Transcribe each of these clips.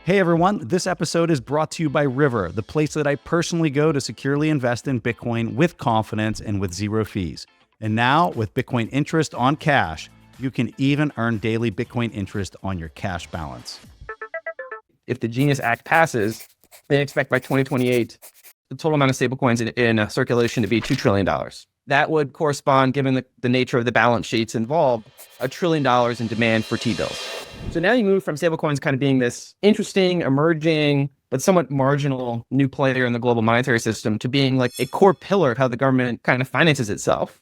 Hey everyone, this episode is brought to you by River, the place that I personally go to securely invest in Bitcoin with confidence and with zero fees. And now, with Bitcoin interest on cash, you can even earn daily Bitcoin interest on your cash balance. If the Genius Act passes, they expect by 2028, the total amount of stablecoins in circulation to be $2 trillion. That would correspond, given the nature of the balance sheets involved, $1 trillion in demand for T-bills. So now you move from stablecoins kind of being this interesting, emerging, but somewhat marginal new player in the global monetary system to being like a core pillar of how the government kind of finances itself.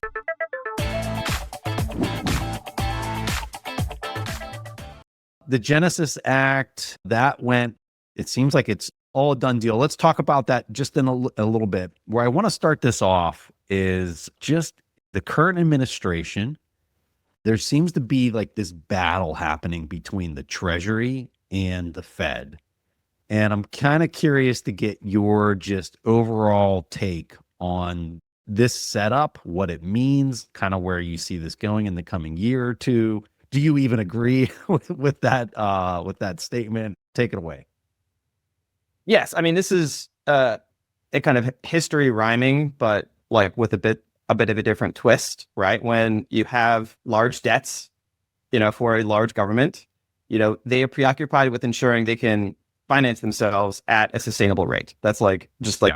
The Genesis Act, that went, it seems like it's all a done deal. Let's talk about that just in a little bit. Where I want to start this off is just the current administration. There seems to be like this battle happening between the Treasury and the Fed. And I'm kind of curious to get your just overall take on this setup, what it means, kind of where you see this going in the coming year or two. Do you even agree with that statement? Take it away. Yes, I mean, this is a kind of history rhyming, but like with a bit of a different twist, right? When you have large debts, for a large government, they are preoccupied with ensuring they can finance themselves at a sustainable rate. That's the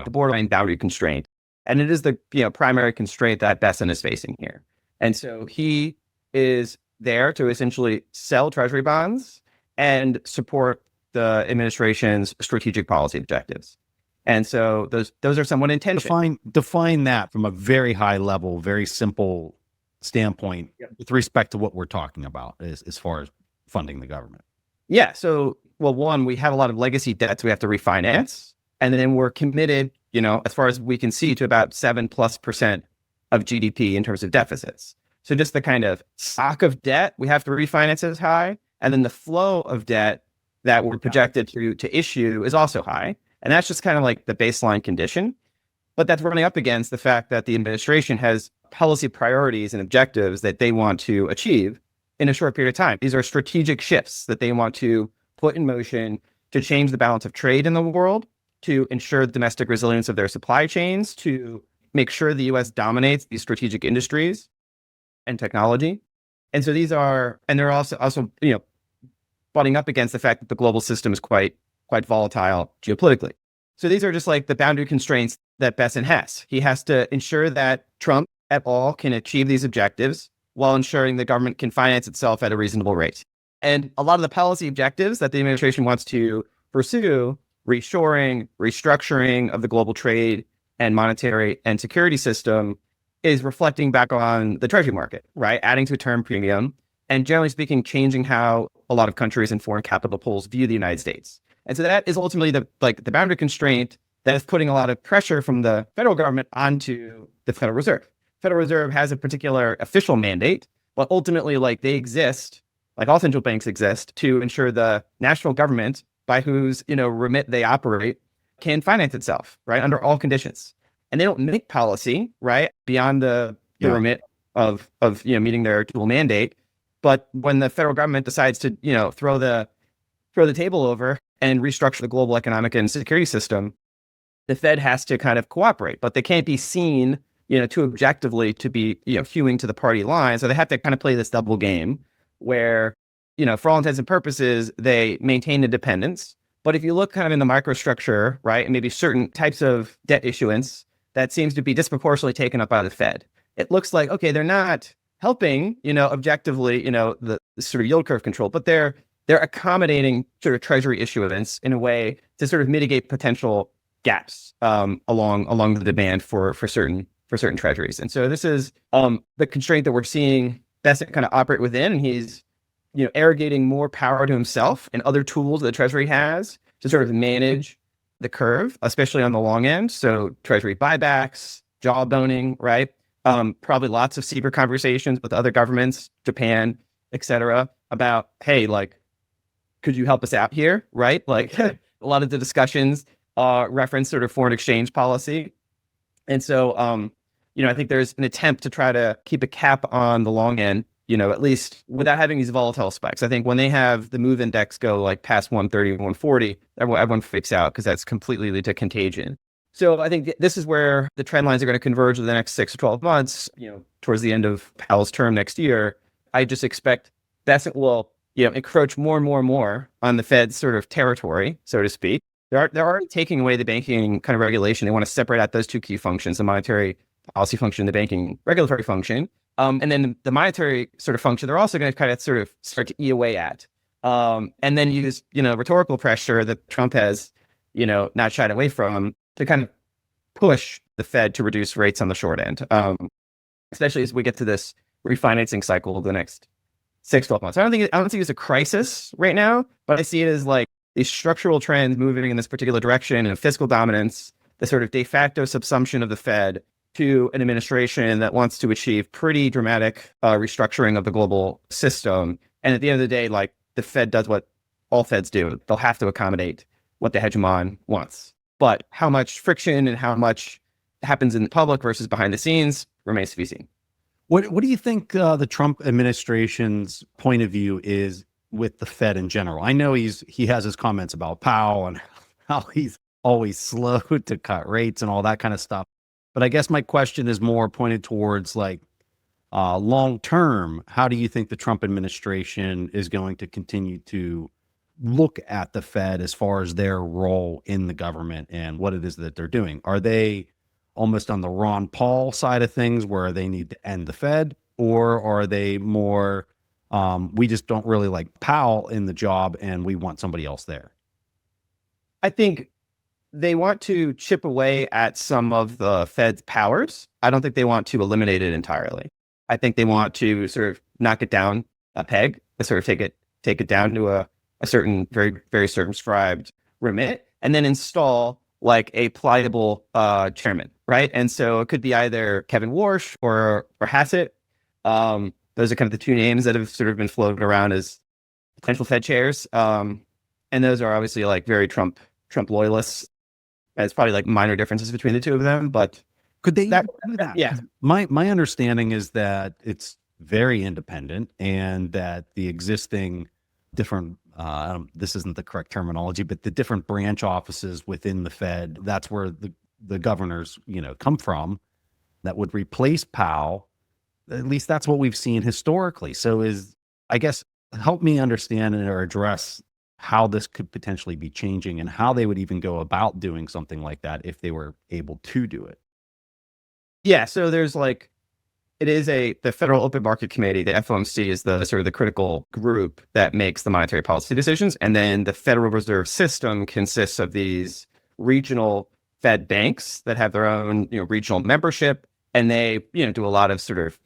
borderline boundary constraint. And it is the primary constraint that Besson is facing here. And so he is there to essentially sell treasury bonds and support the administration's strategic policy objectives. And so those are somewhat in tension. Define that from a very high level, very simple standpoint with respect to what we're talking about as far as funding the government. Yeah. So, well, one, we have a lot of legacy debts we have to refinance. And then we're committed, as far as we can see, to about 7+% of GDP in terms of deficits. So just the kind of stock of debt we have to refinance is high. And then the flow of debt that we're projected to issue is also high. And that's just kind of like the baseline condition. But that's running up against the fact that the administration has policy priorities and objectives that they want to achieve in a short period of time. These are strategic shifts that they want to put in motion to change the balance of trade in the world, to ensure the domestic resilience of their supply chains, to make sure the U.S. dominates these strategic industries and technology. And so they're also butting up against the fact that the global system is quite volatile geopolitically. So these are just like the boundary constraints that Besson has. He has to ensure that Trump et al. Can achieve these objectives while ensuring the government can finance itself at a reasonable rate. And a lot of the policy objectives that the administration wants to pursue, reshoring, restructuring of the global trade and monetary and security system, is reflecting back on the treasury market, right? Adding to a term premium and, generally speaking, changing how a lot of countries and foreign capital pools view the United States. And so that is ultimately the boundary constraint that is putting a lot of pressure from the federal government onto the Federal Reserve. Federal Reserve has a particular official mandate, but ultimately, they exist, like all central banks exist, to ensure the national government, by whose remit they operate, can finance itself, right, under all conditions. And they don't make policy, right, beyond the remit of meeting their dual mandate. But when the federal government decides to throw the table over and restructure the global economic and security system, the Fed has to kind of cooperate, but they can't be seen, too objectively to be, hewing to the party line. So they have to kind of play this double game where, for all intents and purposes, they maintain independence. But if you look kind of in the microstructure, right, and maybe certain types of debt issuance, that seems to be disproportionately taken up by the Fed. It looks like, okay, they're not helping, objectively, the sort of yield curve control, but they're accommodating sort of treasury issuance in a way to sort of mitigate potential gaps along the demand for certain treasuries. And so this is the constraint that we're seeing Besson kind of operate within. And he's arrogating more power to himself and other tools that the Treasury has to sort of manage the curve, especially on the long end. So Treasury buybacks, jawboning, right? Probably lots of secret conversations with other governments, Japan, et cetera, about, hey, could you help us out here, right? A lot of the discussions reference sort of foreign exchange policy. And so, I think there's an attempt to try to keep a cap on the long end, at least without having these volatile spikes. I think when they have the move index go like past 130, 140, everyone freaks out because that's completely lead to contagion. So I think this is where the trend lines are going to converge over the next 6 to 12 months, towards the end of Powell's term next year. I just expect that's will, encroach more and more and more on the Fed's sort of territory, so to speak. They're already taking away the banking kind of regulation. They want to separate out those two key functions, the monetary policy function, the banking regulatory function. And then the monetary sort of function, they're also going to kind of sort of start to eat away at. And then use, rhetorical pressure that Trump has, not shied away from to kind of push the Fed to reduce rates on the short end, especially as we get to this refinancing cycle of the next 6, 12 months. I don't think it's a crisis right now, but I see it as like these structural trends moving in this particular direction and fiscal dominance, the sort of de facto subsumption of the Fed to an administration that wants to achieve pretty dramatic restructuring of the global system. And at the end of the day, like the Fed does what all Feds do. They'll have to accommodate what the hegemon wants. But how much friction and how much happens in the public versus behind the scenes remains to be seen. What do you think the Trump administration's point of view is with the Fed in general? I know he has his comments about Powell and how he's always slow to cut rates and all that kind of stuff. But I guess my question is more pointed towards like long term. How do you think the Trump administration is going to continue to look at the Fed as far as their role in the government and what it is that they're doing? Are they almost on the Ron Paul side of things where they need to end the Fed, or are they more, we just don't really like Powell in the job and we want somebody else there? I think they want to chip away at some of the Fed's powers. I don't think they want to eliminate it entirely. I think they want to sort of knock it down a peg, sort of take it down to a certain, very, very circumscribed remit, and then install like a pliable chairman, right? And so it could be either Kevin Warsh or Hassett. Those are kind of the two names that have sort of been floated around as potential Fed chairs. And those are obviously like very Trump loyalists. It's probably like minor differences between the two of them, but could they do that? Yeah. My understanding is that it's very independent and that the existing different, this isn't the correct terminology, but the different branch offices within the Fed, that's where the governors, come from, that would replace Powell. At least that's what we've seen historically. So I guess, help me understand or address how this could potentially be changing and how they would even go about doing something like that if they were able to do it. Yeah. So there's the Federal Open Market Committee, the FOMC, is the sort of the critical group that makes the monetary policy decisions. And then the Federal Reserve System consists of these regional Fed banks that have their own, regional membership. And they, do a lot of sort of,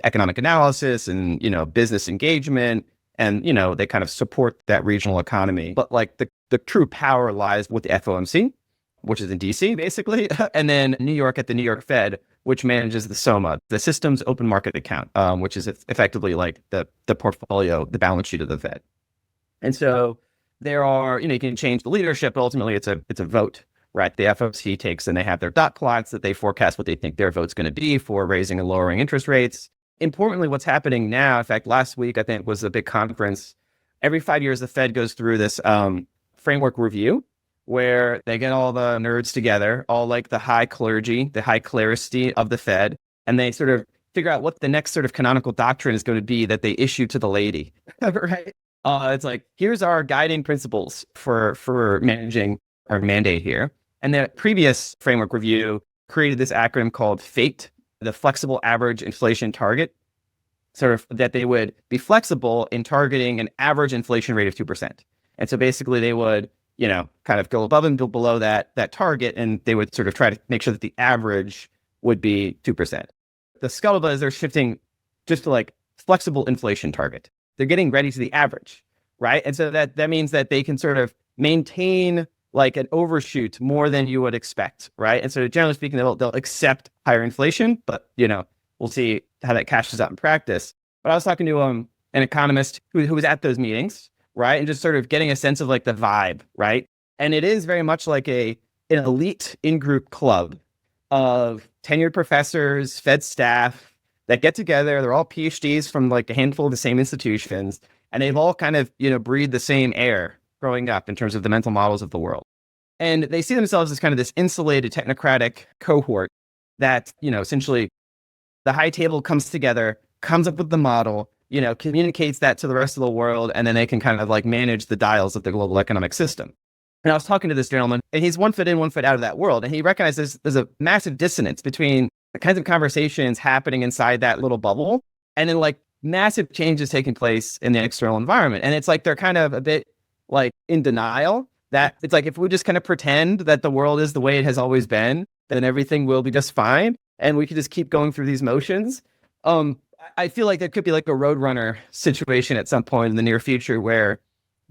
economic analysis and, business engagement. And, they kind of support that regional economy. But like the true power lies with the FOMC, which is in DC, basically. And then New York at the New York Fed, which manages the SOMA, the System's Open Market Account, which is effectively like the portfolio, the balance sheet of the Fed. And so there are, you can change the leadership, but ultimately it's a vote, right? The FOMC takes and they have their dot plots that they forecast what they think their vote's going to be for raising and lowering interest rates. Importantly, what's happening now, in fact, last week, I think was a big conference. Every 5 years, the Fed goes through this framework review where they get all the nerds together, all like the high clergy, the high cleristy of the Fed, and they sort of figure out what the next sort of canonical doctrine is going to be that they issue to the lady, right? It's like, here's our guiding principles for managing our mandate here. And the previous framework review created this acronym called FATE, the Flexible Average Inflation Target, sort of that they would be flexible in targeting an average inflation rate of 2%. And so basically they would, kind of go above and below that target, and they would sort of try to make sure that the average would be 2%. The scuttlebutt is they're shifting just to like flexible inflation target. They're getting ready to the average, right? And so that means that they can sort of maintain like an overshoot more than you would expect, right? And so generally speaking, they'll accept higher inflation, but we'll see how that cashes out in practice. But I was talking to an economist who was at those meetings, right? And just sort of getting a sense of like the vibe, right? And it is very much like an elite in-group club of tenured professors, Fed staff, that get together. They're all PhDs from like a handful of the same institutions, and they've all kind of, breathed the same air growing up in terms of the mental models of the world. And they see themselves as kind of this insulated technocratic cohort that, essentially the high table comes together, comes up with the model, communicates that to the rest of the world, and then they can kind of like manage the dials of the global economic system. And I was talking to this gentleman, and he's 1 foot in, 1 foot out of that world. And he recognizes there's a massive dissonance between the kinds of conversations happening inside that little bubble and then like massive changes taking place in the external environment. And it's like they're kind of a bit like in denial that it's like, if we just kind of pretend that the world is the way it has always been, then everything will be just fine. And we could just keep going through these motions. I feel like there could be like a Roadrunner situation at some point in the near future where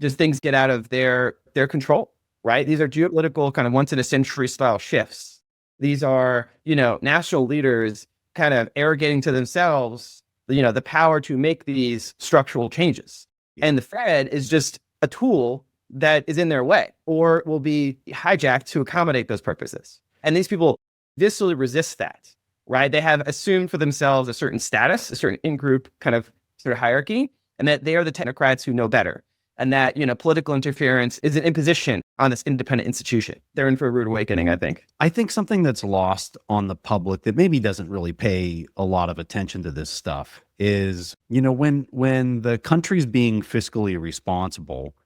just things get out of their control, right? These are geopolitical kind of once in a century style shifts. These are, national leaders kind of arrogating to themselves, the power to make these structural changes. And the Fed is just a tool that is in their way or will be hijacked to accommodate those purposes. And these people viscerally resist that, right? They have assumed for themselves a certain status, a certain in-group kind of sort of hierarchy, and that they are the technocrats who know better. And that, political interference is an imposition on this independent institution. They're in for a rude awakening, I think. I think something that's lost on the public that maybe doesn't really pay a lot of attention to this stuff is, when the country's being fiscally responsible,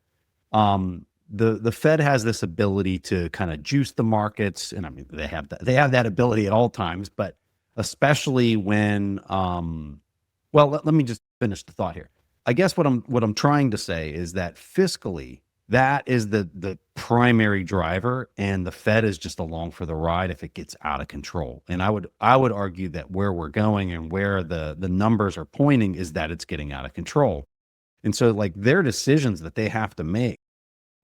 the Fed has this ability to kind of juice the markets. And I mean, they have that ability at all times, but especially when, let me just finish the thought here. I guess what I'm trying to say is that fiscally, that is the primary driver, and the Fed is just along for the ride if it gets out of control. And I would argue that where we're going and where the numbers are pointing is that it's getting out of control. And so like their decisions that they have to make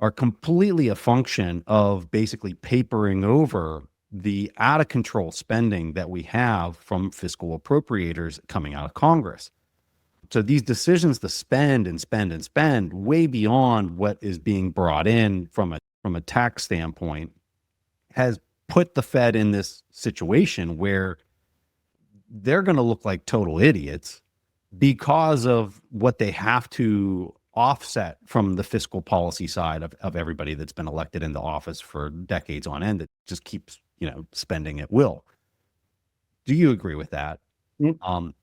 are completely a function of basically papering over the out of control spending that we have from fiscal appropriators coming out of Congress. So these decisions to spend and spend and spend way beyond what is being brought in from a tax standpoint has put the Fed in this situation where they're going to look like total idiots because of what they have to offset from the fiscal policy side of everybody that's been elected into office for decades on end that just keeps, spending at will. Do you agree with that?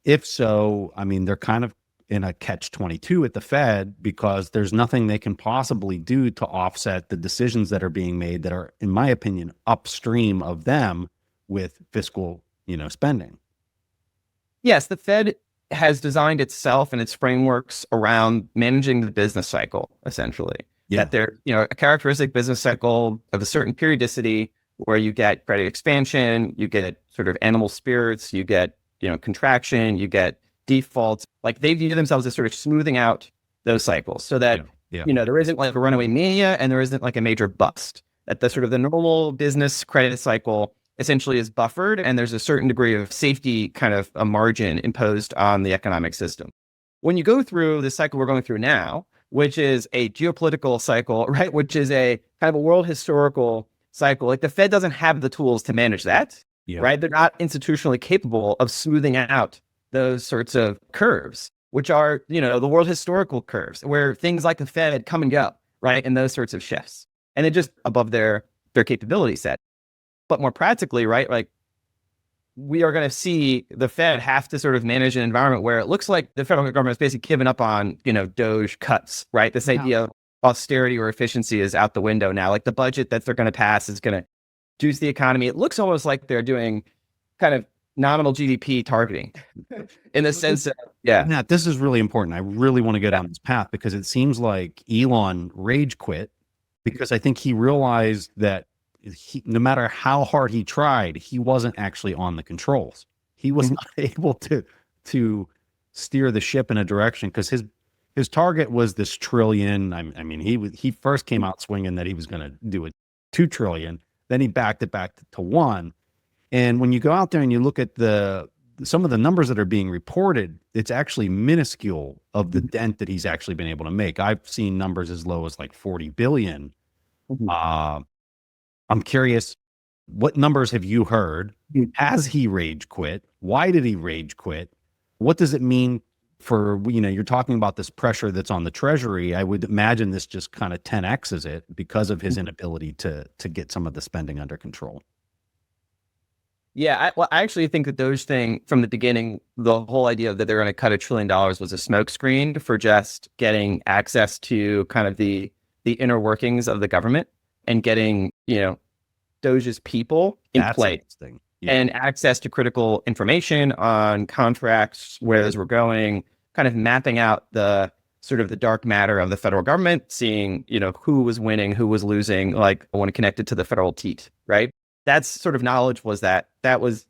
If so, I mean, they're kind of in a catch-22 at the Fed because there's nothing they can possibly do to offset the decisions that are being made that are, in my opinion, upstream of them with fiscal, spending. Yes, the Fed has designed itself and its frameworks around managing the business cycle, essentially. Yeah. That they're, a characteristic business cycle of a certain periodicity where you get credit expansion, you get sort of animal spirits, you get, contraction, you get defaults. Like they view themselves as sort of smoothing out those cycles so that, there isn't like a runaway mania and there isn't like a major bust. That the sort of the normal business credit cycle essentially is buffered and there's a certain degree of safety kind of a margin imposed on the economic system. When you go through the cycle we're going through now, which is a geopolitical cycle, right? Which is a kind of a world historical cycle, like the Fed doesn't have the tools to manage that, right? They're not institutionally capable of smoothing out those sorts of curves, which are, the world historical curves where things like the Fed come and go, right? And those sorts of shifts. And they're just above their capability set. But more practically, right? Like we are going to see the Fed have to sort of manage an environment where it looks like the federal government has basically given up on, Doge cuts, right? This idea of austerity or efficiency is out the window now. Like the budget that they're going to pass is going to juice the economy. It looks almost like they're doing kind of nominal GDP targeting in the sense that, Matt, this is really important. I really want to go down this path because it seems like Elon rage quit because I think he realized that no matter how hard he tried, he wasn't actually on the controls. He was not able to steer the ship in a direction because his target was this trillion. I mean, he first came out swinging that he was going to do a 2 trillion. Then he backed it back to 1. And when you go out there and you look at some of the numbers that are being reported, it's actually minuscule of the dent that he's actually been able to make. I've seen numbers as low as like 40 billion. I'm curious, what numbers have you heard? Has he rage quit? Why did he rage quit? what does it mean for, you're talking about this pressure that's on the treasury. I would imagine this just kind of 10x's it because of his inability to get some of the spending under control. Yeah, I actually think that Doge thing from the beginning, the whole idea that they're going to cut $1 trillion was a smokescreen for just getting access to kind of the inner workings of the government and getting, Doge's people in place. Yeah. And access to critical information on contracts, where those were going, kind of mapping out the sort of the dark matter of the federal government, seeing, who was winning, who was losing, like when connected to the federal teat, right? That's sort of knowledge that was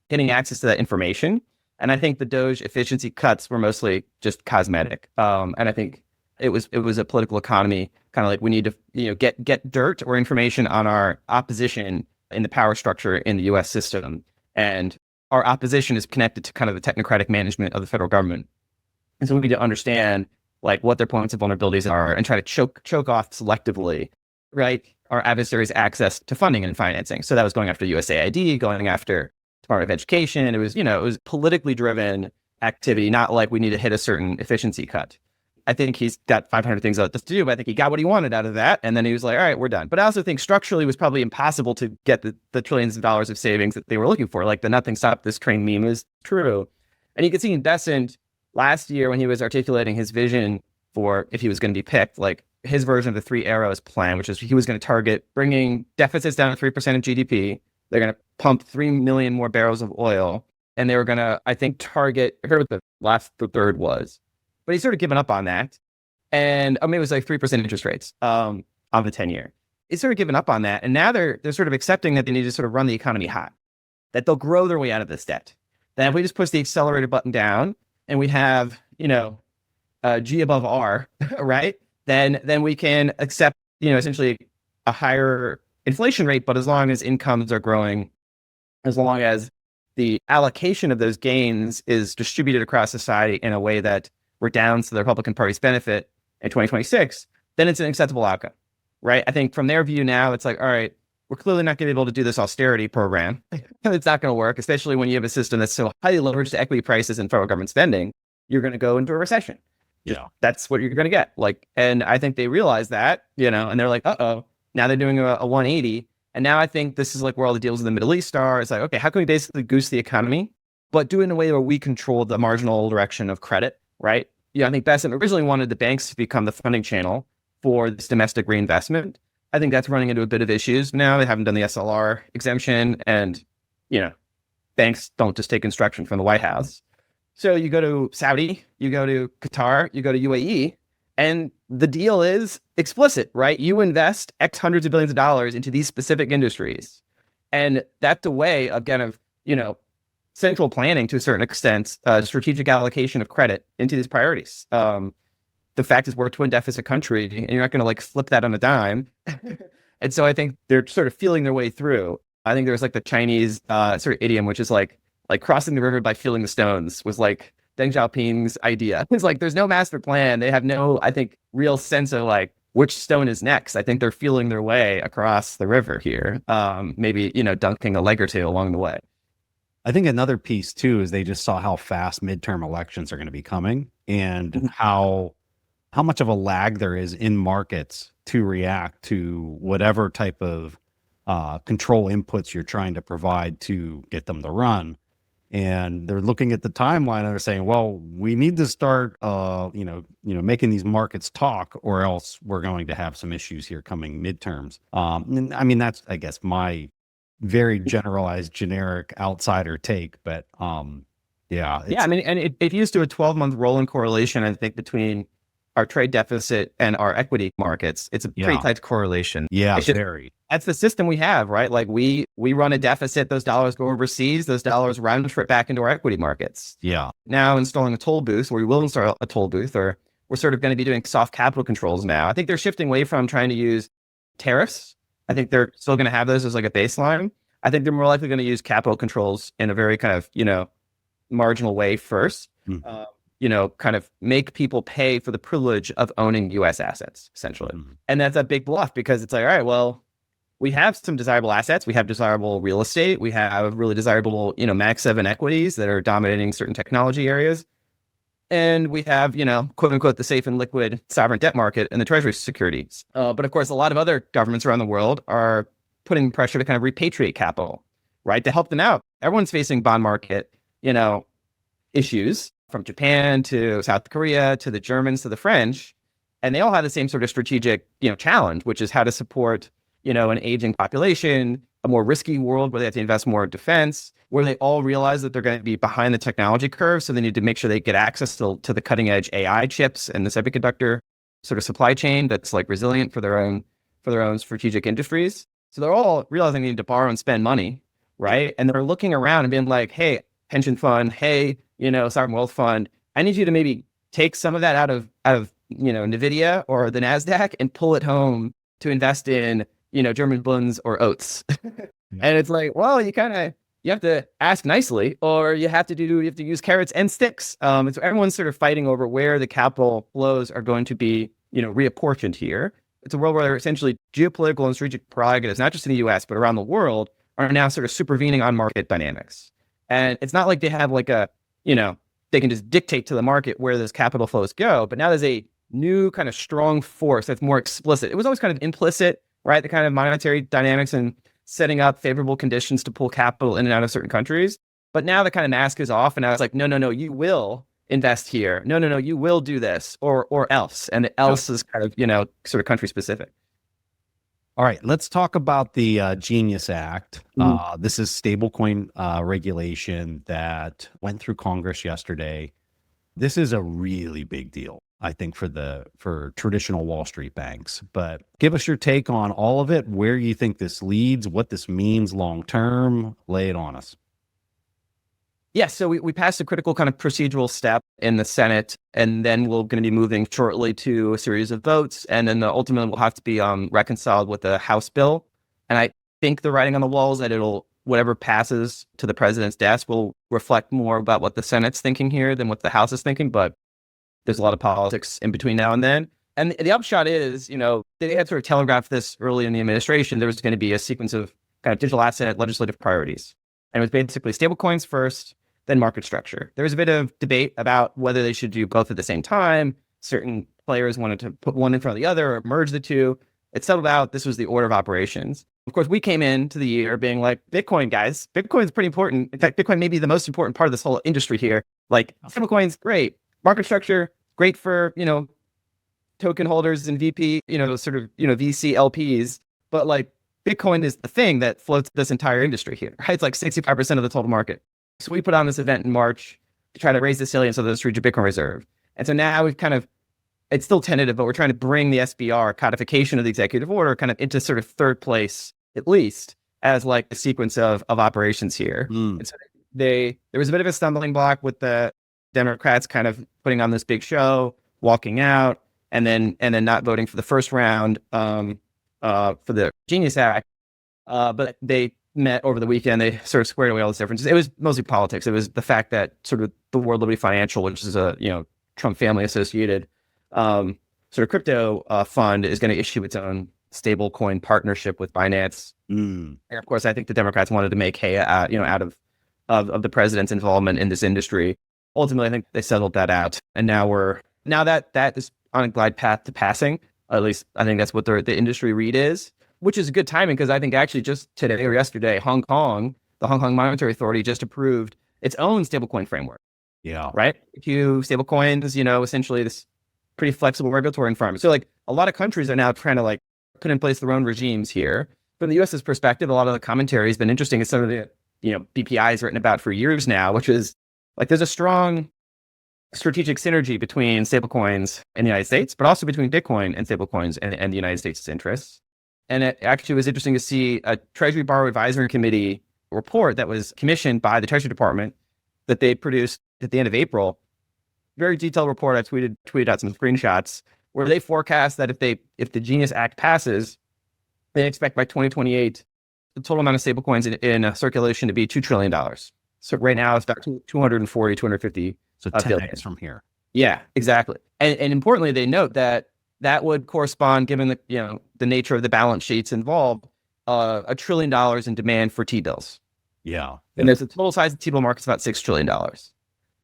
getting access to that information. And I think the Doge efficiency cuts were mostly just cosmetic. And I think it was a political economy, kind of like we need to, get dirt or information on our opposition in the power structure in the US system. And our opposition is connected to kind of the technocratic management of the federal government. And so we need to understand like what their points of vulnerabilities are and try to choke off selectively, right, our adversaries' access to funding and financing. So that was going after USAID, going after Department of Education. It was politically driven activity, not like we need to hit a certain efficiency cut. I think he's got 500 things to do, but I think he got what he wanted out of that. And then he was like, all right, we're done. But I also think structurally it was probably impossible to get the trillions of dollars of savings that they were looking for. Like the nothing stopped this train meme is true. And you can see in Dissect last year when he was articulating his vision for if he was going to be picked, like his version of the 3 arrows plan, which is he was going to target bringing deficits down to 3% of GDP. They're going to pump 3 million more barrels of oil. And they were going to, I think, target, I heard what the third was. But he's sort of given up on that. And maybe it was like 3% interest rates on the 10-year. He's sort of given up on that. And now they're sort of accepting that they need to sort of run the economy hot, that they'll grow their way out of this debt. Then if we just push the accelerator button down and we have, G above R, right? Then we can accept, essentially a higher inflation rate, but as long as incomes are growing, as long as the allocation of those gains is distributed across society in a way that redounds to the Republican Party's benefit in 2026, then it's an acceptable outcome, right? I think from their view now, it's like, all right, we're clearly not going to be able to do this austerity program. It's not going to work, especially when you have a system that's so highly leveraged to equity prices and federal government spending. You're going to go into a recession. Yeah, that's what you're going to get. Like, and I think they realize that, and they're like, uh-oh, now they're doing a 180. And now I think this is like where all the deals in the Middle East are. It's like, okay, how can we basically goose the economy, but do it in a way where we control the marginal direction of credit, right? I think Besant originally wanted the banks to become the funding channel for this domestic reinvestment. I think that's running into a bit of issues now. They haven't done the SLR exemption, and, banks don't just take instruction from the White House. So you go to Saudi, you go to Qatar, you go to UAE, and the deal is explicit, right? You invest X hundreds of billions of dollars into these specific industries. And that's a way of kind of, central planning to a certain extent, strategic allocation of credit into these priorities. The fact is we're a twin deficit country, and you're not going to like flip that on a dime. And so I think they're sort of feeling their way through. I think there's like the Chinese sort of idiom, which is like crossing the river by feeling the stones, was like Deng Xiaoping's idea. It's like there's no master plan. They have no, I think, real sense of like which stone is next. I think they're feeling their way across the river here. Maybe, dunking a leg or two along the way. I think another piece too is they just saw how fast midterm elections are going to be coming, and how much of a lag there is in markets to react to whatever type of control inputs you're trying to provide to get them to run. And they're looking at the timeline and they're saying, well, we need to start, making these markets talk, or else we're going to have some issues here coming midterms. And I mean, that's, I guess, my very generalized, generic outsider take, but yeah. I mean, and it used to a 12-month rolling correlation, I think, between our trade deficit and our equity markets. It's a pretty tight correlation. Yeah, very. That's the system we have, right? Like we run a deficit, those dollars go overseas, those dollars round trip back into our equity markets. Yeah. Now installing a toll booth, or we will install a toll booth, or we're sort of going to be doing soft capital controls now. I think they're shifting away from trying to use tariffs. I think they're still going to have those as like a baseline. I think they're more likely going to use capital controls in a very kind of, marginal way first. Kind of make people pay for the privilege of owning U.S. assets, essentially. And that's a big bluff, because it's like, all right, well, we have some desirable assets. We have desirable real estate. We have really desirable, Mag 7 equities that are dominating certain technology areas. And we have, quote unquote, the safe and liquid sovereign debt market and the treasury securities. But of course, a lot of other governments around the world are putting pressure to kind of repatriate capital, right? To help them out. Everyone's facing bond market, issues, from Japan to South Korea to the Germans to the French. And they all have the same sort of strategic, challenge, which is how to support, an aging population, a more risky world where they have to invest more in defense, where they all realize that they're going to be behind the technology curve. So they need to make sure they get access to the cutting edge AI chips and the semiconductor sort of supply chain that's like resilient for their own strategic industries. So they're all realizing they need to borrow and spend money, right? And they're looking around and being like, hey, pension fund, hey, sovereign wealth fund, I need you to maybe take some of that out of NVIDIA or the NASDAQ and pull it home to invest in, German Bunds or oats. And it's like, well, you have to ask nicely, or you have to use carrots and sticks. So everyone's sort of fighting over where the capital flows are going to be, reapportioned here. It's a world where essentially geopolitical and strategic prerogatives, not just in the US, but around the world, are now sort of supervening on market dynamics. And it's not like they have like they can just dictate to the market where those capital flows go. But now there's a new kind of strong force that's more explicit. It was always kind of implicit, right? The kind of monetary dynamics and setting up favorable conditions to pull capital in and out of certain countries. But now the kind of mask is off, and now it's like, no, you will invest here. No, you will do this or else. And the else is kind of, sort of country specific. All right, let's talk about the Genius Act. This is stablecoin regulation that went through Congress yesterday. This is a really big deal, I think, for traditional Wall Street banks. But give us your take on all of it, where you think this leads, what this means long term. Lay it on us. Yeah, so we passed a critical kind of procedural step in the Senate, and then we're going to be moving shortly to a series of votes, and then ultimately will have to be reconciled with the House bill. And I think the writing on the wall is that whatever passes to the president's desk will reflect more about what the Senate's thinking here than what the House is thinking, but there's a lot of politics in between now and then. And the upshot is, they had sort of telegraphed this early in the administration. There was going to be a sequence of kind of digital asset legislative priorities. And it was basically stablecoins first, then market structure. There was a bit of debate about whether they should do both at the same time. Certain players wanted to put one in front of the other or merge the two. It settled out. This was the order of operations. Of course, we came into the year being like, Bitcoin, guys. Bitcoin is pretty important. In fact, Bitcoin may be the most important part of this whole industry here. Like, stablecoins, great. Market structure, great for, token holders and VC LPs. But like, Bitcoin is the thing that floats this entire industry here, right? It's like 65% of the total market. So we put on this event in March to try to raise the salience of the strategic Bitcoin reserve. And so now it's still tentative, but we're trying to bring the SBR codification of the executive order kind of into sort of third place, at least, as like a sequence of operations here. And so there was a bit of a stumbling block with the Democrats kind of putting on this big show, walking out, and then not voting for the first round for the Genius Act. But they met over the weekend. They sort of squared away all those differences. It was mostly politics. It was the fact that sort of the World Liberty Financial, which is a Trump family associated sort of crypto fund, is going to issue its own stablecoin partnership with Binance. And of course, I think the Democrats wanted to make hay out of the president's involvement in this industry. Ultimately, I think they settled that out, and now that is on a glide path to passing. At least I think that's what the industry read is. Which is good timing, because I think actually just today or yesterday, the Hong Kong Monetary Authority just approved its own stablecoin framework. Yeah. Right? Stablecoins, essentially this pretty flexible regulatory environment. So like a lot of countries are now trying to like put in place their own regimes here. From the US's perspective, a lot of the commentary has been interesting. It's some of the, BPI has written about for years now, which is like there's a strong strategic synergy between stablecoins and the United States, but also between Bitcoin and stablecoins and the United States' interests. And it actually was interesting to see a Treasury Borrow Advisory Committee report that was commissioned by the Treasury Department that they produced at the end of April. Very detailed report. I tweeted out some screenshots where they forecast that if the Genius Act passes, they expect by 2028 the total amount of stablecoins in circulation to be $2 trillion. So right now it's about 240, 250. So 10x from here. Yeah, exactly. And importantly, they note that would correspond, given the nature of the balance sheets involved, $1 trillion in demand for T-bills. Yeah. And there's the total size of the T-bill market is about $6 trillion.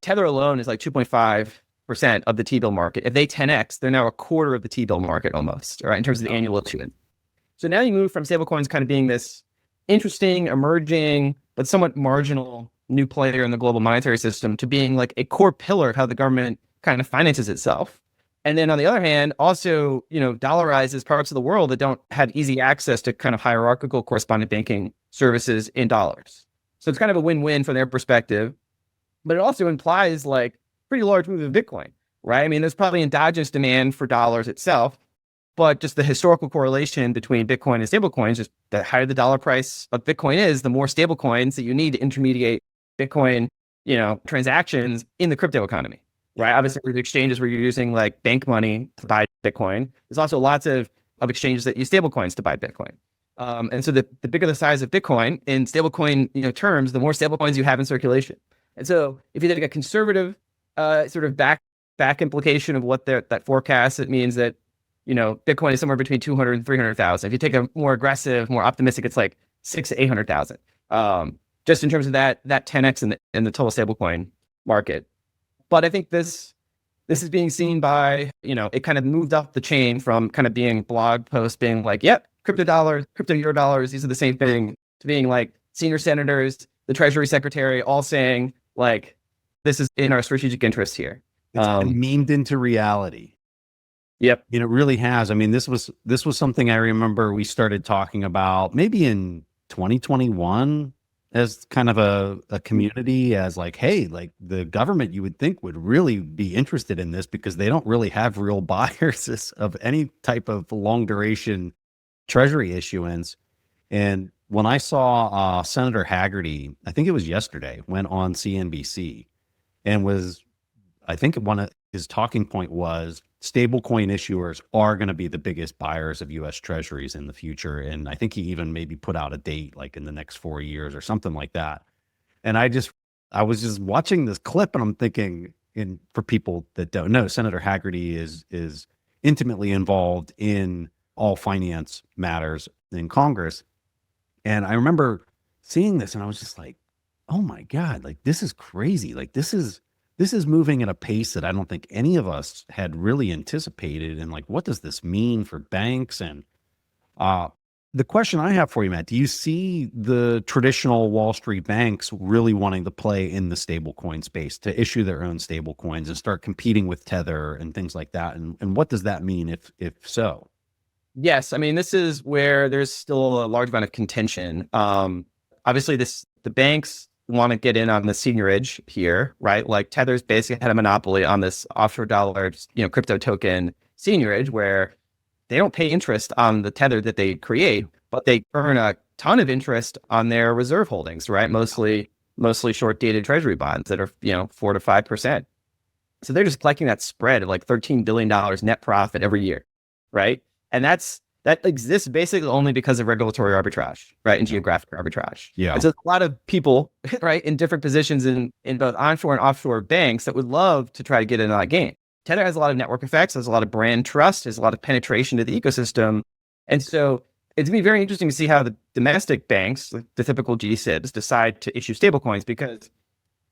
Tether alone is like 2.5% of the T-bill market. If they 10x, they're now a quarter of the T-bill market almost, right, in terms of the annual issuance. So now you move from stablecoins kind of being this interesting, emerging, but somewhat marginal new player in the global monetary system to being like a core pillar of how the government kind of finances itself. And then on the other hand, also, dollarizes parts of the world that don't have easy access to kind of hierarchical correspondent banking services in dollars. So it's kind of a win-win from their perspective, but it also implies like pretty large move of Bitcoin, right? I mean, there's probably endogenous demand for dollars itself, but just the historical correlation between Bitcoin and stablecoins, just the higher the dollar price of Bitcoin is, the more stablecoins that you need to intermediate Bitcoin, transactions in the crypto economy, right? Obviously, there's exchanges where you're using like bank money to buy Bitcoin. There's also lots of exchanges that use stablecoins to buy Bitcoin. And so the bigger the size of Bitcoin in stablecoin terms, the more stablecoins you have in circulation. And so if you take a conservative sort of back implication of what that forecast, it means that Bitcoin is somewhere between 200 and 300,000. If you take a more aggressive, more optimistic, it's like 600 to 800,000. Just in terms of that 10x in the total stablecoin market. But I think this is being seen by, it kind of moved up the chain from kind of being blog posts being like, yep, crypto dollars, crypto euro dollars, these are the same thing, to being like senior senators, the Treasury Secretary, all saying like, this is in our strategic interest here. It's memed into reality. Yep. It really has. I mean, this was something I remember we started talking about maybe in 2021 as kind of a community, as like, hey, like the government you would think would really be interested in this because they don't really have real buyers of any type of long duration treasury issuance. And when I saw Senator Haggerty, I think it was yesterday, went on CNBC and I think one of his talking point was stablecoin issuers are going to be the biggest buyers of U.S. treasuries in the future. And I think he even maybe put out a date like in the next 4 years or something like that. And I was just watching this clip and I'm thinking, for people that don't know, Senator Haggerty is intimately involved in all finance matters in Congress. And I remember seeing this and I was just like, oh my God, like this is crazy. Like this is moving at a pace that I don't think any of us had really anticipated. And like, what does this mean for banks? And the question I have for you, Matt, do you see the traditional Wall Street banks really wanting to play in the stablecoin space, to issue their own stablecoins and start competing with Tether and things like that? And what does that mean if so? Yes. I mean, this is where there's still a large amount of contention. Obviously, the banks want to get in on the seniorage here, right? Like Tether's basically had a monopoly on this offshore dollar, crypto token seniorage, where they don't pay interest on the Tether that they create, but they earn a ton of interest on their reserve holdings, right? Mostly short dated treasury bonds that are, 4 to 5%. So they're just collecting that spread of like $13 billion net profit every year, right? And that exists basically only because of regulatory arbitrage, right? And geographic arbitrage. Yeah. And so a lot of people, right, in different positions in both onshore and offshore banks that would love to try to get in on that game. Tether has a lot of network effects, has a lot of brand trust, has a lot of penetration to the ecosystem. And so it's going to be very interesting to see how the domestic banks, like the typical GSIBs, decide to issue stablecoins, because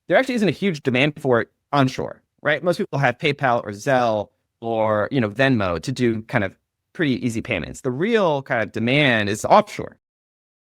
there actually isn't a huge demand for it onshore, right? Most people have PayPal or Zelle or, Venmo to do kind of pretty easy payments. The real kind of demand is offshore,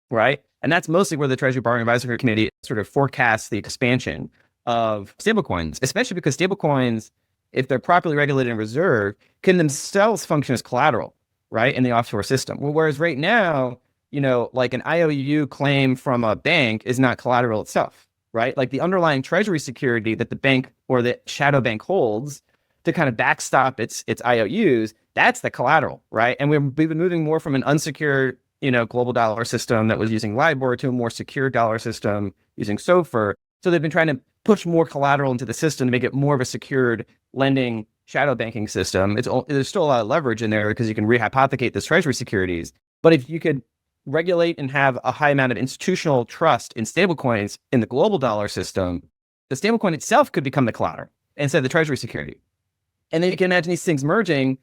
right? And that's mostly where the Treasury Borrowing Advisory Committee sort of forecasts the expansion of stablecoins, especially because stablecoins, if they're properly regulated and reserved, can themselves function as collateral, right, in the offshore system. Well, whereas right now, like an IOU claim from a bank is not collateral itself, right? Like the underlying treasury security that the bank or the shadow bank holds to kind of backstop its IOUs, that's the collateral, right? And we've been moving more from an unsecured, global dollar system that was using LIBOR to a more secure dollar system using SOFR. So they've been trying to push more collateral into the system to make it more of a secured lending shadow banking system. There's still a lot of leverage in there because you can rehypothecate those treasury securities. But if you could regulate and have a high amount of institutional trust in stablecoins in the global dollar system, the stablecoin itself could become the collateral instead of the treasury security. And then you can imagine these things merging.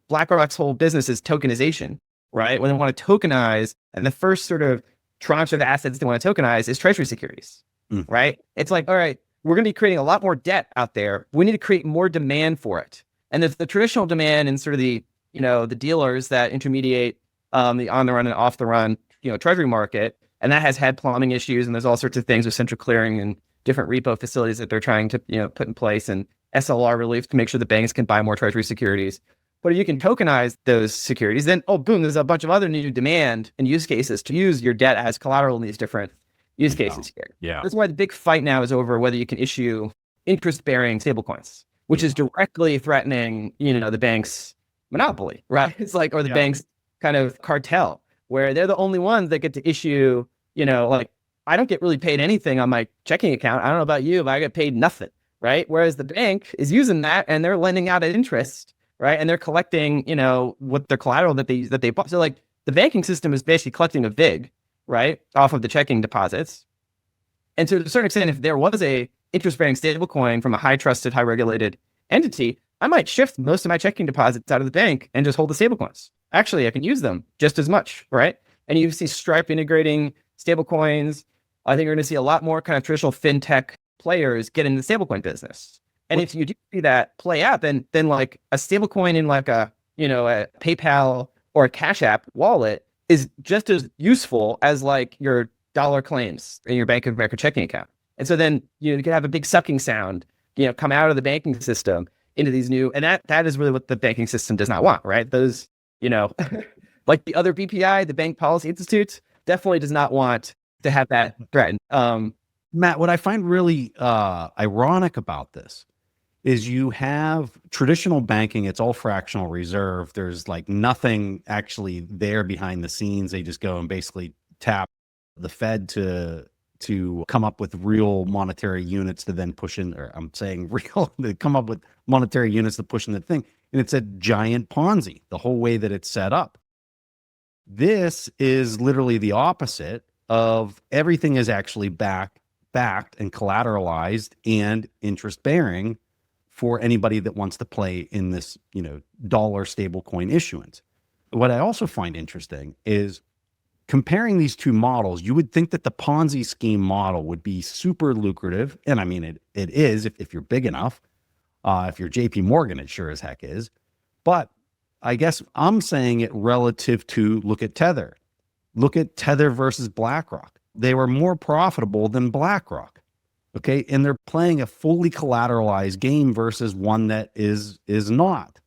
BlackRock's whole business is tokenization. right? When they want to tokenize, and the first sort of tranche of assets they want to tokenize is treasury securities, right? It's like, all right, we're going to be creating a lot more debt out there. We need to create more demand for it. And there's the traditional demand and sort of the, the dealers that intermediate the on the run and off the run, treasury market. And that has had plumbing issues, and there's all sorts of things with central clearing and different repo facilities that they're trying to, put in place, and SLR relief to make sure the banks can buy more treasury securities. But if you can tokenize those securities, then, oh, boom, there's a bunch of other new demand and use cases to use your debt as collateral in these different use cases here. Yeah. That's why the big fight now is over whether you can issue interest-bearing stablecoins, which is directly threatening, the bank's monopoly, right? It's like, or the bank's kind of cartel, where they're the only ones that get to issue, like, I don't get really paid anything on my checking account. I don't know about you, but I get paid nothing, right? Whereas the bank is using that and they're lending out at interest, right? And they're collecting, what their collateral that they bought. So like the banking system is basically collecting a VIG, right, off of the checking deposits. And to a certain extent, if there was a interest-bearing stablecoin from a high trusted, high regulated entity, I might shift most of my checking deposits out of the bank and just hold the stablecoins. Actually, I can use them just as much, right? And you see Stripe integrating stablecoins. I think you're going to see a lot more kind of traditional fintech players get in the stablecoin business. And if you do see that play out, then like a stablecoin in like a PayPal or a Cash App wallet is just as useful as like your dollar claims in your Bank of America checking account. And so then you can have a big sucking sound, come out of the banking system into these new, and that is really what the banking system does not want, right? Those, like the other BPI, the Bank Policy Institute, definitely does not want to have that threatened. Matt, what I find really ironic about this is you have traditional banking, it's all fractional reserve. There's like nothing actually there behind the scenes. They just go and basically tap the Fed to come up with real monetary units to then push in, or I'm saying real, to come up with monetary units to push in the thing. And it's a giant Ponzi, the whole way that it's set up. This is literally the opposite of everything is actually backed and collateralized and interest bearing for anybody that wants to play in this, dollar stablecoin issuance. What I also find interesting is comparing these two models. You would think that the Ponzi scheme model would be super lucrative. And I mean, it is if you're big enough. If you're JP Morgan, it sure as heck is. But I guess I'm saying it relative to look at Tether. Look at Tether versus BlackRock. They were more profitable than BlackRock. Okay. And they're playing a fully collateralized game versus one that is not.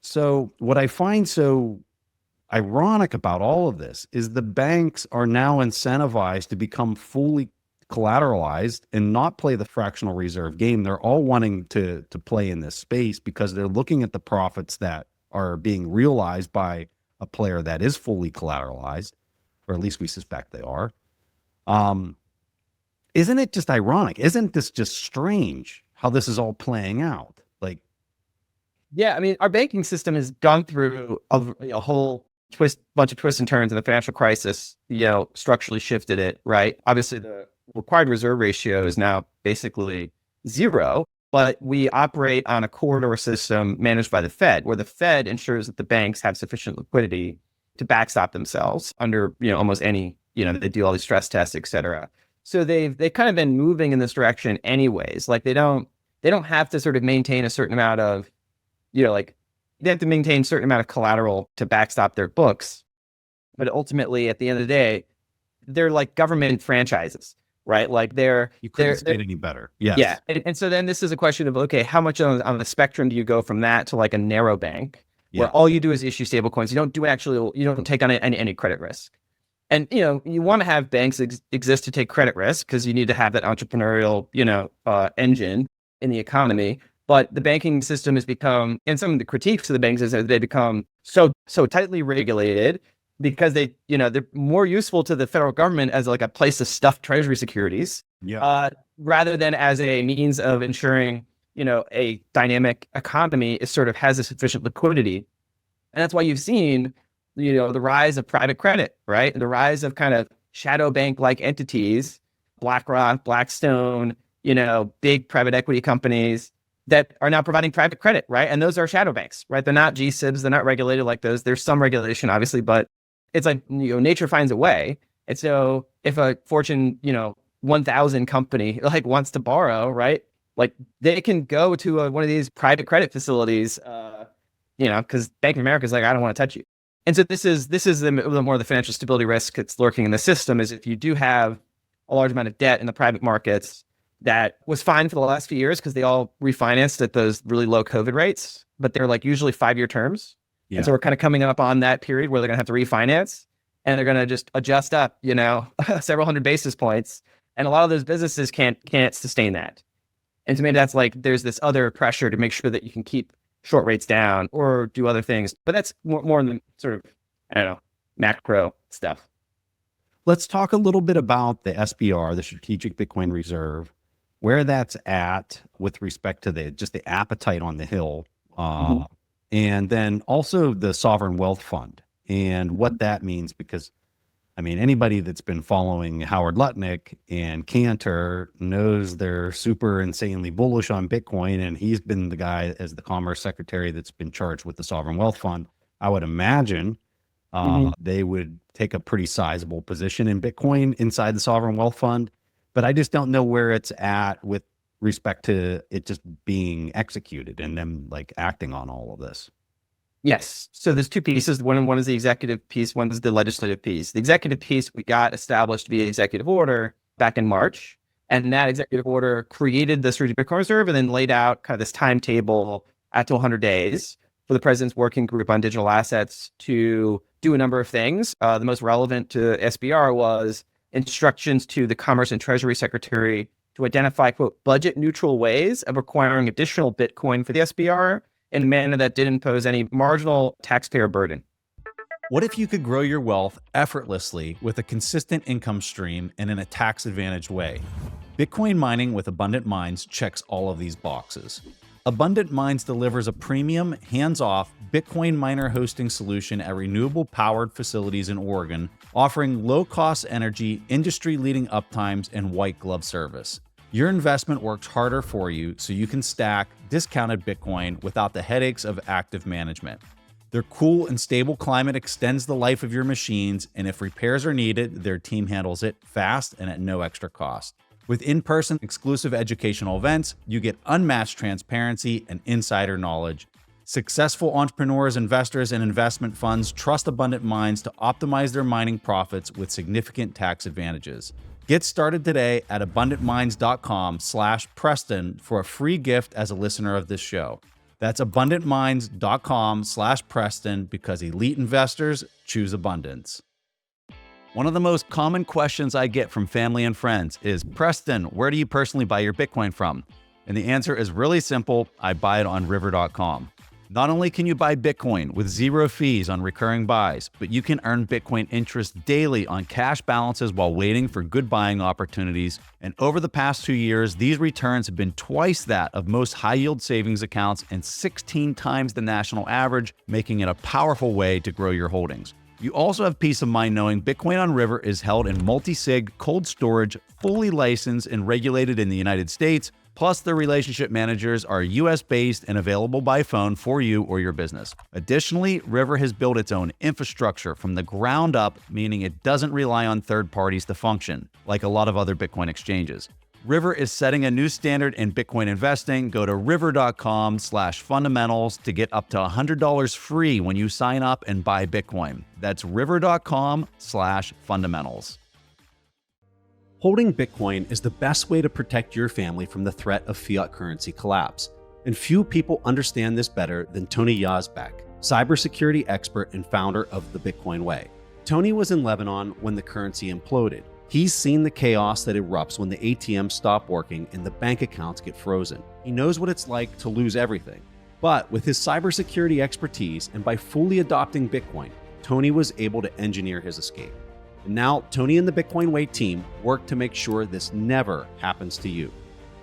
So what I find so ironic about all of this is the banks are now incentivized to become fully collateralized and not play the fractional reserve game. They're all wanting to play in this space because they're looking at the profits that are being realized by a player that is fully collateralized, or at least we suspect they are. Isn't it just ironic? Isn't this just strange how this is all playing out? Like, yeah, I mean, our banking system has gone through a whole bunch of twists and turns in the financial crisis, structurally shifted it, right? Obviously, the required reserve ratio is now basically zero, but we operate on a corridor system managed by the Fed, where the Fed ensures that the banks have sufficient liquidity to backstop themselves under, almost any, they do all these stress tests, et cetera. So they've kind of been moving in this direction anyways. Like they don't have to sort of maintain a certain amount of, like they have to maintain a certain amount of collateral to backstop their books. But ultimately, at the end of the day, they're like government franchises, right? Like you couldn't say it any better. Yes. Yeah. And so then this is a question of, okay, how much on the spectrum do you go from that to like a narrow bank where all you do is issue stablecoins? You don't take on any credit risk. And, you want to have banks exist to take credit risk because you need to have that entrepreneurial, engine in the economy. But the banking system has become, and some of the critiques of the banks is that they become so tightly regulated because they're more useful to the federal government as like a place to stuff treasury securities, rather than as a means of ensuring, a dynamic economy is sort of has a sufficient liquidity. And that's why you've seen, the rise of private credit, right? The rise of kind of shadow bank-like entities, BlackRock, Blackstone, big private equity companies that are now providing private credit, right? And those are shadow banks, right? They're not GSIBs, they're not regulated like those. There's some regulation, obviously, but it's like, nature finds a way. And so if a Fortune, 1000 company like wants to borrow, right? Like they can go to one of these private credit facilities, because Bank of America is like, I don't want to touch you. And so this is the more the financial stability risk that's lurking in the system is if you do have a large amount of debt in the private markets that was fine for the last few years because they all refinanced at those really low COVID rates, but they're like usually 5-year terms. Yeah. And so we're kind of coming up on that period where they're going to have to refinance and they're going to just adjust up, several hundred basis points. And a lot of those businesses can't sustain that. And to me, that's like, there's this other pressure to make sure that you can keep short rates down or do other things. But that's more in the sort of, macro stuff. Let's talk a little bit about the SBR, the Strategic Bitcoin Reserve, where that's at with respect to the appetite on the Hill. And then also the Sovereign Wealth Fund and what that means, because anybody that's been following Howard Lutnick and Cantor knows they're super insanely bullish on Bitcoin. And he's been the guy as the Commerce Secretary that's been charged with the Sovereign Wealth Fund. I would imagine they would take a pretty sizable position in Bitcoin inside the Sovereign Wealth Fund. But I just don't know where it's at with respect to it just being executed and them like acting on all of this. Yes. So there's two pieces. One is the executive piece. One is the legislative piece. The executive piece we got established via executive order back in March. And that executive order created the Strategic Bitcoin Reserve and then laid out kind of this timetable at 100 days for the president's working group on digital assets to do a number of things. The most relevant to SBR was instructions to the Commerce and Treasury Secretary to identify, quote, budget neutral ways of acquiring additional Bitcoin for the SBR in a manner that didn't impose any marginal taxpayer burden. What if you could grow your wealth effortlessly with a consistent income stream and in a tax-advantaged way? Bitcoin mining with Abundant Mines checks all of these boxes. Abundant Mines delivers a premium, hands-off Bitcoin miner hosting solution at renewable-powered facilities in Oregon, offering low-cost energy, industry-leading uptimes, and white-glove service. Your investment works harder for you so you can stack discounted Bitcoin without the headaches of active management. Their cool and stable climate extends the life of your machines, and if repairs are needed, their team handles it fast and at no extra cost. With in-person exclusive educational events, you get unmatched transparency and insider knowledge. Successful entrepreneurs, investors, and investment funds trust Abundant Mines to optimize their mining profits with significant tax advantages. Get started today at abundantmines.com/Preston for a free gift as a listener of this show. That's abundantmines.com/Preston because elite investors choose abundance. One of the most common questions I get from family and friends is, Preston, where do you personally buy your Bitcoin from? And the answer is really simple. I buy it on river.com. Not only can you buy Bitcoin with zero fees on recurring buys, but you can earn Bitcoin interest daily on cash balances while waiting for good buying opportunities. And over the past 2 years, these returns have been twice that of most high-yield savings accounts and 16 times the national average, making it a powerful way to grow your holdings. You also have peace of mind knowing Bitcoin on River is held in multi-sig cold storage, fully licensed and regulated in the United States. Plus, their relationship managers are US-based and available by phone for you or your business. Additionally, River has built its own infrastructure from the ground up, meaning it doesn't rely on third parties to function, like a lot of other Bitcoin exchanges. River is setting a new standard in Bitcoin investing. Go to river.com/fundamentals to get up to $100 free when you sign up and buy Bitcoin. That's river.com/fundamentals. Holding Bitcoin is the best way to protect your family from the threat of fiat currency collapse. And few people understand this better than Tony Yazbek, cybersecurity expert and founder of the Bitcoin Way. Tony was in Lebanon when the currency imploded. He's seen the chaos that erupts when the ATMs stop working and the bank accounts get frozen. He knows what it's like to lose everything. But with his cybersecurity expertise and by fully adopting Bitcoin, Tony was able to engineer his escape. And now Tony and the Bitcoin Way team work to make sure this never happens to you.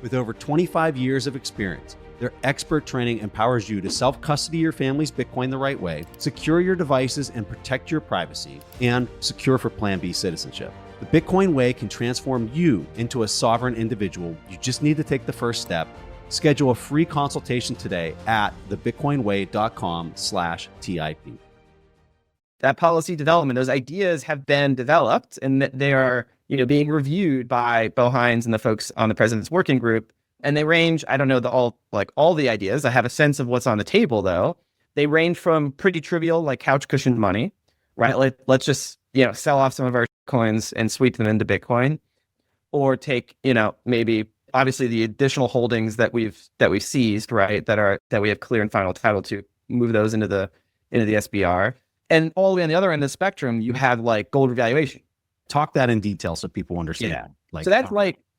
With over 25 years of experience, their expert training empowers you to self-custody your family's Bitcoin the right way, secure your devices and protect your privacy, and secure for Plan B citizenship. The Bitcoin Way can transform you into a sovereign individual. You just need to take the first step. Schedule a free consultation today at thebitcoinway.com/TIP. That policy development, those ideas have been developed and they are, being reviewed by Bo Hines and the folks on the president's working group. And they range, I don't know all the ideas. I have a sense of what's on the table though. They range from pretty trivial, like couch cushion money, right? Let's just, sell off some of our coins and sweep them into Bitcoin, or take, maybe obviously the additional holdings that we've seized, right? That we have clear and final title to, move those into the SBR. And all the way on the other end of the spectrum, you have like gold revaluation. Talk that in detail so people understand. Yeah. Like, so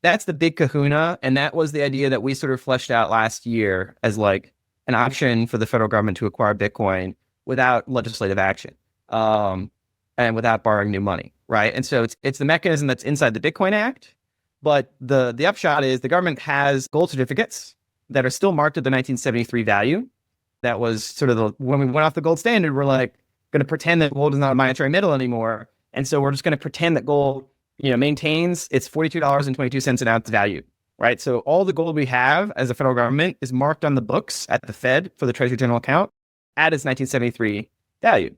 that's the big kahuna. And that was the idea that we sort of fleshed out last year as like an option for the federal government to acquire Bitcoin without legislative action, and without borrowing new money, right? And so it's the mechanism that's inside the Bitcoin Act. But the upshot is the government has gold certificates that are still marked at the 1973 value. That was sort of when we went off the gold standard, we're like going to pretend that gold is not a monetary metal anymore. And so we're just going to pretend that gold, maintains its $42.22 an ounce value, right? So all the gold we have as a federal government is marked on the books at the Fed for the Treasury General account at its 1973 value.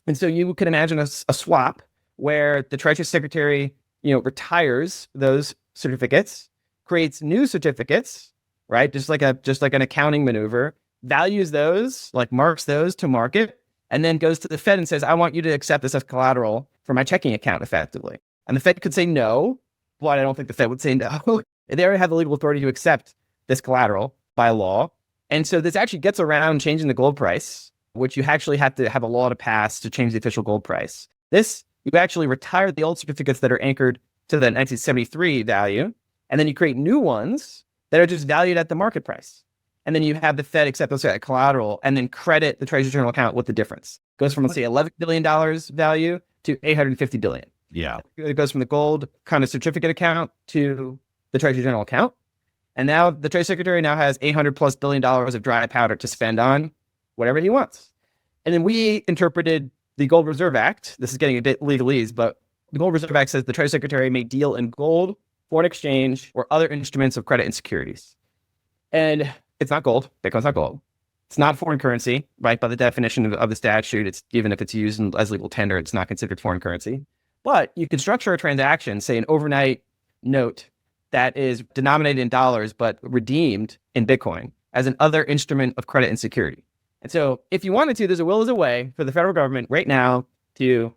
And so you could imagine a swap where the Treasury Secretary retires those certificates, creates new certificates, right? Just like an accounting maneuver, values those, like marks those to market, and then goes to the Fed and says, I want you to accept this as collateral for my checking account effectively. And the Fed could say no, but I don't think the Fed would say no. They already have the legal authority to accept this collateral by law. And so this actually gets around changing the gold price, which you actually have to have a law to pass to change the official gold price. You actually retire the old certificates that are anchored to the 1973 value, and then you create new ones that are just valued at the market price. And then you have the Fed accept those at collateral and then credit the Treasury General account with the difference. It goes from, let's say, $11 billion value to $850 billion. Yeah. It goes from the gold kind of certificate account to the Treasury General account. And now the Treasury Secretary now has $800+ billion of dry powder to spend on whatever he wants. And then we interpreted the Gold Reserve Act. This is getting a bit legalese, but the Gold Reserve Act says the Treasury Secretary may deal in gold, foreign exchange, or other instruments of credit and securities. And it's not gold. Bitcoin's not gold. It's not foreign currency, right? By the definition of the statute, it's even if it's used as legal tender, it's not considered foreign currency. But you can structure a transaction, say an overnight note that is denominated in dollars but redeemed in Bitcoin as an other instrument of credit and security. And so if you wanted to, there's a way for the federal government right now to,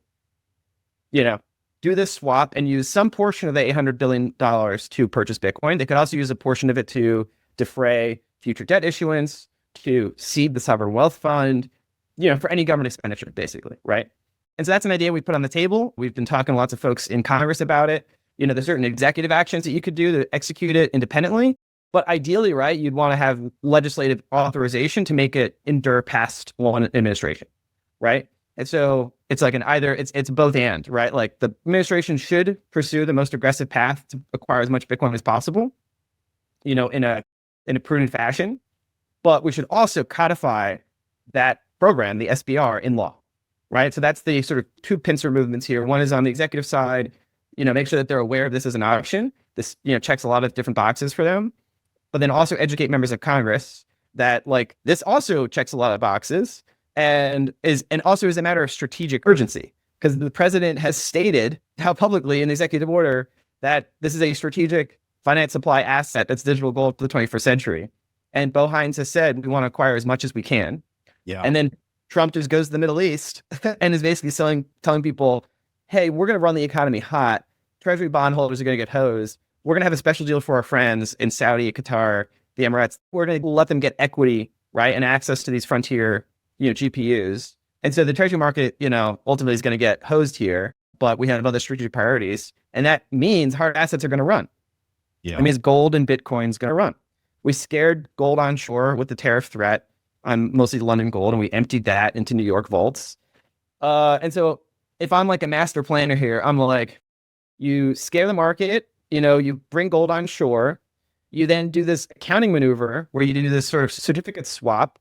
do this swap and use some portion of the $800 billion to purchase Bitcoin. They could also use a portion of it to defray future debt issuance, to seed the sovereign wealth fund, for any government expenditure, basically, right? And so that's an idea we put on the table. We've been talking to lots of folks in Congress about it. There's certain executive actions that you could do to execute it independently. But ideally, right, you'd want to have legislative authorization to make it endure past one administration, right? And so it's like it's both and, right? Like the administration should pursue the most aggressive path to acquire as much Bitcoin as possible, in a prudent fashion. But we should also codify that program, the SBR, in law, right? So that's the sort of two pincer movements here. One is on the executive side, make sure that they're aware of this as an option. This, checks a lot of different boxes for them. But then also educate members of Congress that like this also checks a lot of boxes and also is a matter of strategic urgency, because the president has stated how publicly in the executive order that this is a strategic finance supply asset that's digital gold for the 21st century. And Bo Hines has said we want to acquire as much as we can. Yeah. And then Trump just goes to the Middle East and is basically telling people, hey, we're going to run the economy hot. Treasury bondholders are going to get hosed. We're going to have a special deal for our friends in Saudi, Qatar, the Emirates. We're going to let them get equity, right, and access to these frontier, GPUs. And so the treasury market, ultimately is going to get hosed here, but we have other strategic priorities. And that means hard assets are going to run. Yeah. It means gold and Bitcoin's going to run. We scared gold onshore with the tariff threat on mostly London gold, and we emptied that into New York vaults. And so if I'm like a master planner here, I'm like, you scare the market, you bring gold onshore, you then do this accounting maneuver where you do this sort of certificate swap.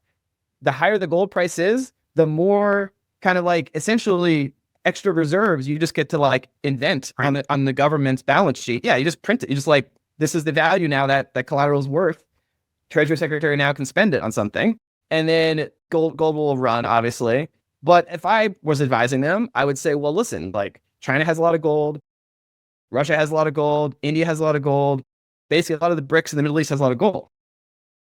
The higher the gold price is, the more kind of like essentially extra reserves you just get to like invent on the government's balance sheet. Yeah, you just print it. You just like, this is the value now that collateral is worth. Treasury Secretary now can spend it on something, and then gold will run, obviously. But if I was advising them, I would say, well, listen, like China has a lot of gold, Russia has a lot of gold, India has a lot of gold. Basically, a lot of the BRICS in the Middle East has a lot of gold.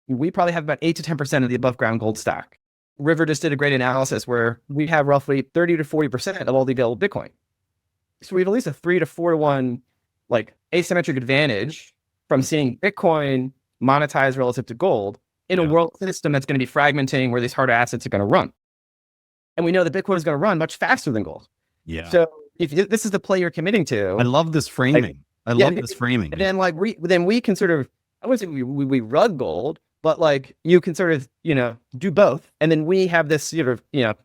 We probably have about 8 to 10% of the above ground gold stock. River just did a great analysis where we have roughly 30 to 40% of all the available Bitcoin. So we have at least a 3 to 4 to 1 like asymmetric advantage from seeing Bitcoin monetize relative to gold in a world system that's going to be fragmenting where these hard assets are going to run. And we know that Bitcoin is going to run much faster than gold. Yeah. So if this is the play you're committing to, I love this framing. I love this framing. and then like we can sort of, I wouldn't say we rug gold, but like you can sort of, do both. And then we have this sort of,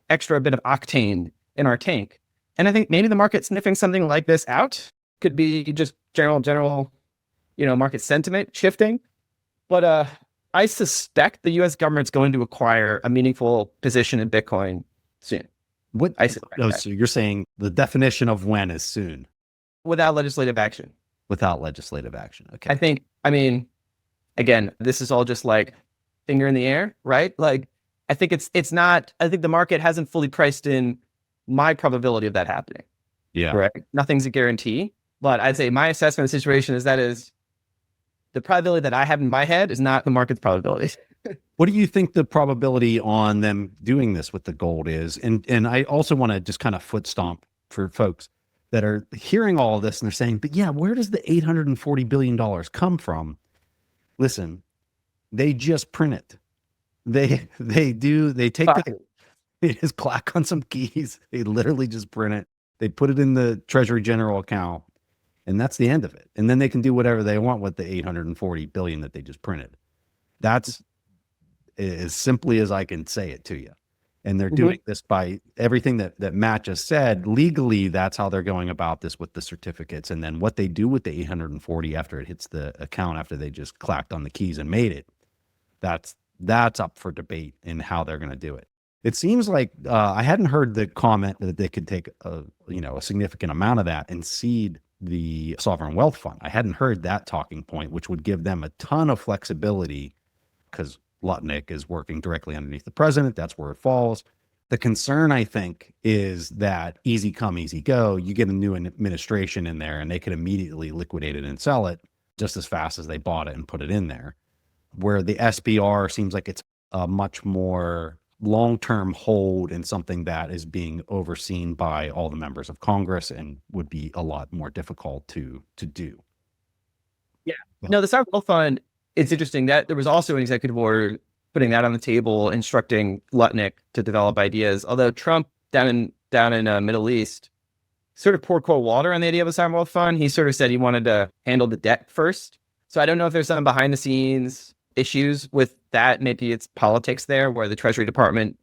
extra bit of octane in our tank. And I think maybe the market sniffing something like this out could be just general, market sentiment shifting. But I suspect the U.S. government's going to acquire a meaningful position in Bitcoin soon. What I suspect that. So you're saying the definition of when is soon, Without legislative action. without legislative action. Okay. I mean, again, this is all just like finger in the air, right? Like, I think I think the market hasn't fully priced in my probability of that happening. Yeah. Correct. Nothing's a guarantee, but I'd say my assessment of the situation is the probability that I have in my head is not the market's probability. What do you think the probability on them doing this with the gold is? And I also want to just kind of foot stomp for folks that are hearing all of this and they're saying, but yeah, where does the $840 billion come from? Listen, they just print it. They take they just clack on some keys. They literally just print it. They put it in the Treasury General account and that's the end of it. And then they can do whatever they want with the 840 billion that they just printed. That's as simply as I can say it to you. And they're doing this by everything that Matt just said. Legally, that's how they're going about this with the certificates. And then what they do with the 840 after it hits the account, after they just clacked on the keys and made it, that's up for debate in how they're going to do it. It seems like I hadn't heard the comment that they could take a significant amount of that and seed the sovereign wealth fund. I hadn't heard that talking point, which would give them a ton of flexibility because Lutnick is working directly underneath the president. That's where it falls. The concern, I think, is that easy come, easy go. You get a new administration in there and they could immediately liquidate it and sell it just as fast as they bought it and put it in there. Where the SBR seems like it's a much more long-term hold and something that is being overseen by all the members of Congress and would be a lot more difficult to do. Yeah. No, the sovereign wealth fund, it's interesting that there was also an executive order putting that on the table, instructing Lutnick to develop ideas. Although Trump down in Middle East sort of poured cold water on the idea of a sovereign wealth fund. He sort of said he wanted to handle the debt first. So I don't know if there's some behind the scenes issues with that. Maybe it's politics there where the Treasury Department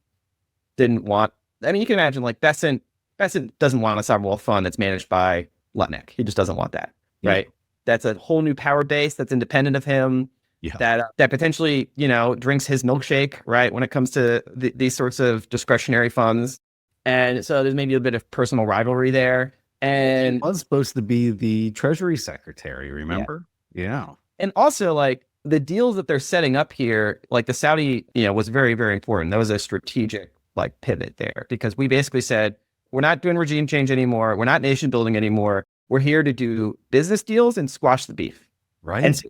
didn't want. I mean, you can imagine like Besant doesn't want a sovereign wealth fund that's managed by Lutnick. He just doesn't want that, right? That's a whole new power base that's independent of him. Yeah. That potentially, drinks his milkshake, right? When it comes to these sorts of discretionary funds. And so there's maybe a bit of personal rivalry there. And he was supposed to be the Treasury Secretary, remember? Yeah. And also like the deals that they're setting up here, like the Saudi, was very, very important. That was a strategic like pivot there because we basically said, we're not doing regime change anymore. We're not nation building anymore. We're here to do business deals and squash the beef. Right. And so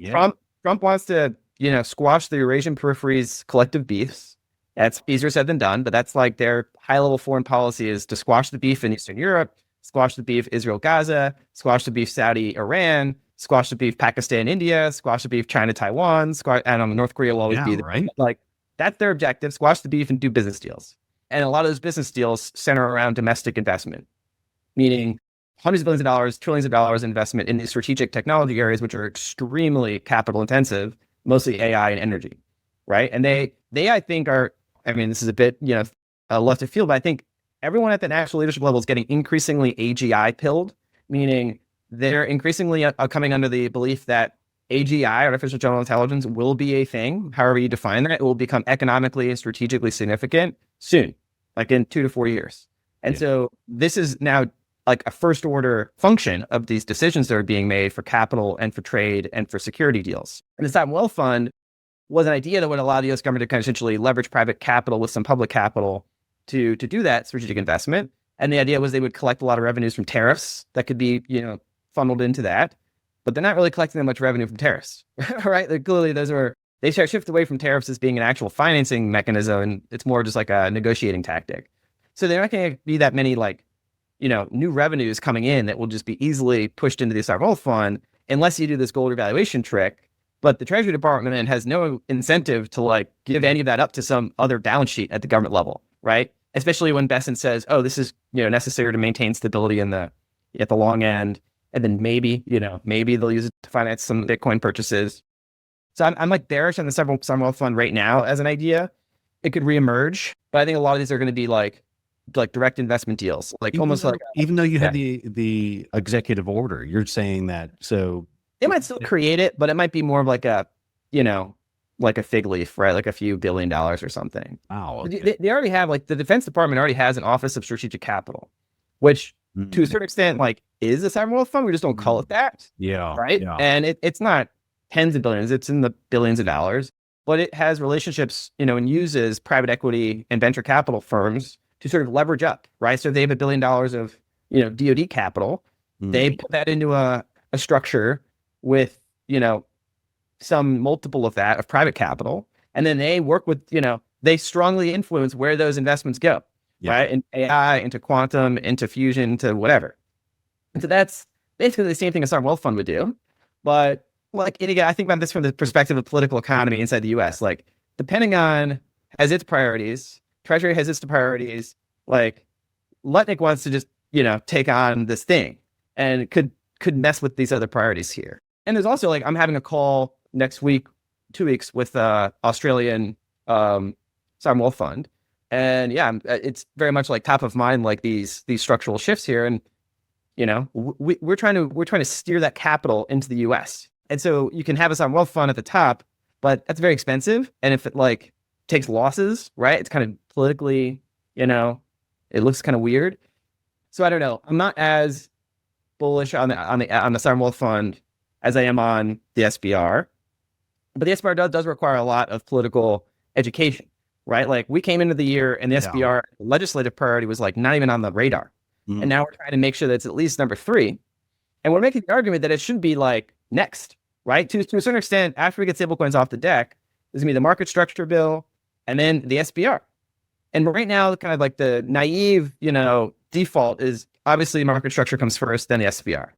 Trump wants to, squash the Eurasian periphery's collective beefs. That's easier said than done, but that's like their high-level foreign policy is to squash the beef in Eastern Europe, squash the beef Israel-Gaza, squash the beef Saudi-Iran, squash the beef Pakistan-India, squash the beef China-Taiwan, and North Korea will always be the, right. Like that's their objective, squash the beef and do business deals. And a lot of those business deals center around domestic investment, meaning hundreds of billions of dollars, trillions of dollars investment in these strategic technology areas, which are extremely capital intensive, mostly AI and energy, right? And they I think are, I mean, this is a bit, left of field, but I think everyone at the national leadership level is getting increasingly AGI pilled, meaning they're increasingly coming under the belief that AGI, artificial general intelligence, will be a thing, however you define that. It will become economically and strategically significant soon, like in 2 to 4 years. And so this is now like a first order function of these decisions that are being made for capital and for trade and for security deals. And the sovereign wealth fund was an idea that would allow the U.S. government to kind of essentially leverage private capital with some public capital to do that strategic investment. And the idea was they would collect a lot of revenues from tariffs that could be, funneled into that. But they're not really collecting that much revenue from tariffs, right? Like, clearly, they shift away from tariffs as being an actual financing mechanism, and it's more just like a negotiating tactic. So they're not going to be that many new revenues coming in that will just be easily pushed into the sovereign wealth fund unless you do this gold revaluation trick. But the Treasury Department has no incentive to give any of that up to some other balance sheet at the government level, right? Especially when Besson says, "Oh, this is necessary to maintain stability at the long end," and then maybe they'll use it to finance some Bitcoin purchases. So I'm bearish on the sovereign wealth fund right now as an idea. It could reemerge, but I think a lot of these are going to be like direct investment deals, even though you had the executive order, you're saying that. So they might still create it, but it might be more of like a fig leaf, right? Like a few $1 billion or something. Wow. Okay. They already have, the Defense Department already has an Office of Strategic Capital, which to a certain extent, is a sovereign wealth fund. We just don't call it that. Yeah. Right. Yeah. And it's not tens of billions, it's in the billions of dollars, but it has relationships, and uses private equity and venture capital firms to sort of leverage up, right? So they have $1 billion of, DoD capital. They put that into a structure with, some multiple of that of private capital. And then they work with, they strongly influence where those investments go, right? In AI, into quantum, into fusion, to whatever. And so that's basically the same thing a sovereign wealth fund would do. But again, I think about this from the perspective of political economy inside the US. Depending on has its priorities, Treasury has its priorities, Lutnick wants to just, take on this thing and could mess with these other priorities here. And there's also I'm having a call next week, 2 weeks with Australian sovereign wealth fund. And it's very much top of mind, these structural shifts here. And, we're trying to steer that capital into the US. And so you can have a sovereign wealth fund at the top, but that's very expensive. And if it takes losses, right, it's kind of politically, it looks kind of weird. So I don't know. I'm not as bullish on the sovereign wealth fund as I am on the SBR. But the SBR does require a lot of political education, right? We came into the year and the SBR legislative priority was not even on the radar. And now we're trying to make sure that it's at least number 3. And we're making the argument that it should be next, right? To a certain extent, after we get stablecoins off the deck, there's gonna be the market structure bill and then the SBR. And right now, kind of the naive, default is obviously market structure comes first, then the SBR.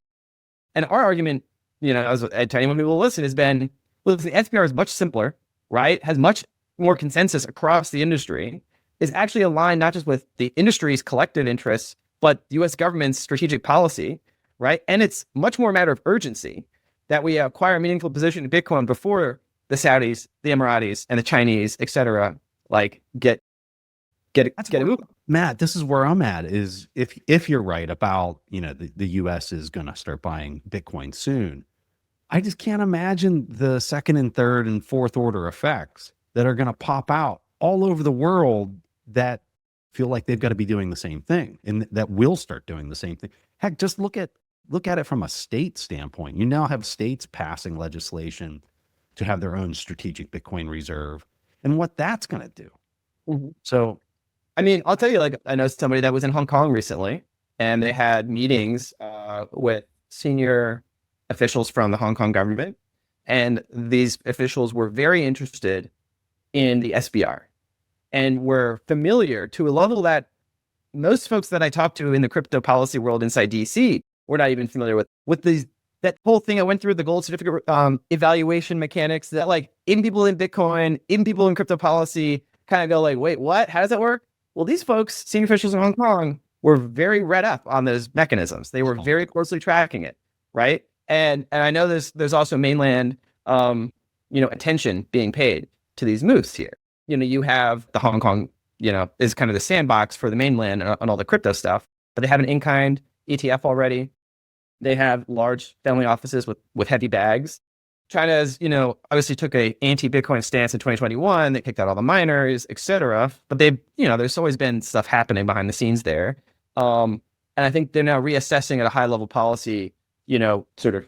And our argument, as I tell anyone who will listen, has been, well, the SBR is much simpler, right? Has much more consensus across the industry, is actually aligned not just with the industry's collective interests, but the US government's strategic policy, right? And it's much more a matter of urgency that we acquire a meaningful position in Bitcoin before the Saudis, the Emiratis, and the Chinese, et cetera, get it moving. Matt, this is where I'm at, is if you're right about, the US is going to start buying Bitcoin soon, I just can't imagine the second and third and fourth order effects that are going to pop out all over the world that feel like they've got to be doing the same thing and that will start doing the same thing. Heck, just look at it from a state standpoint. You now have states passing legislation to have their own strategic Bitcoin reserve and what that's going to do. Mm-hmm. So, I mean, I'll tell you, I know somebody that was in Hong Kong recently, and they had meetings with senior officials from the Hong Kong government. And these officials were very interested in the SBR and were familiar to a level that most folks that I talked to in the crypto policy world inside DC were not even familiar with that whole thing I went through, the gold certificate evaluation mechanics that even people in Bitcoin, even people in crypto policy kind of go wait, what? How does that work? Well, these folks, senior officials in Hong Kong, were very read up on those mechanisms. They were very closely tracking it, right? And I know there's also mainland, attention being paid to these moves here. You have the Hong Kong, is kind of the sandbox for the mainland and all the crypto stuff, but they have an in-kind ETF already. They have large family offices with heavy bags. China has, obviously took a anti-Bitcoin stance in 2021. They kicked out all the miners, et cetera. But they've, there's always been stuff happening behind the scenes there. And I think they're now reassessing at a high level policy, sort of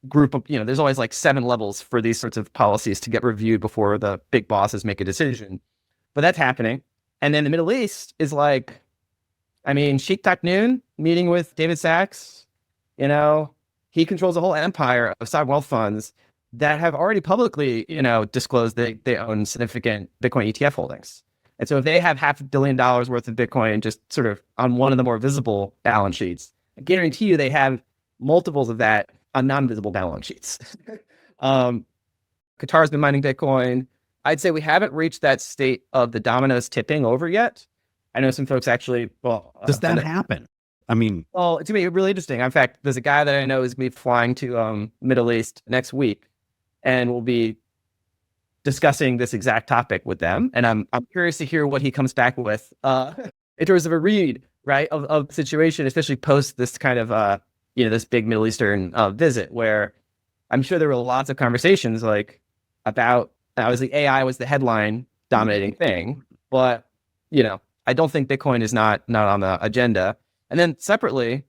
group of, there's always like 7 levels for these sorts of policies to get reviewed before the big bosses make a decision. But that's happening. And then the Middle East is like, Sheikh Taknoon meeting with David Sachs, he controls a whole empire of sovereign wealth funds that have already publicly, disclosed they own significant Bitcoin ETF holdings. And so if they have $500 million worth of Bitcoin just sort of on one of the more visible balance sheets, I guarantee you they have multiples of that on non-visible balance sheets. Qatar's been mining Bitcoin. I'd say we haven't reached that state of the dominoes tipping over yet. I know some folks actually, does that happen? Well, it's going to be really interesting. In fact, there's a guy that I know is going to be flying to Middle East next week, and we'll be discussing this exact topic with them. And I'm curious to hear what he comes back with in terms of a read, right, of the situation, especially post this kind of, this big Middle Eastern visit, where I'm sure there were lots of conversations like about, obviously AI was the headline dominating thing, but, I don't think Bitcoin is not on the agenda. And then separately,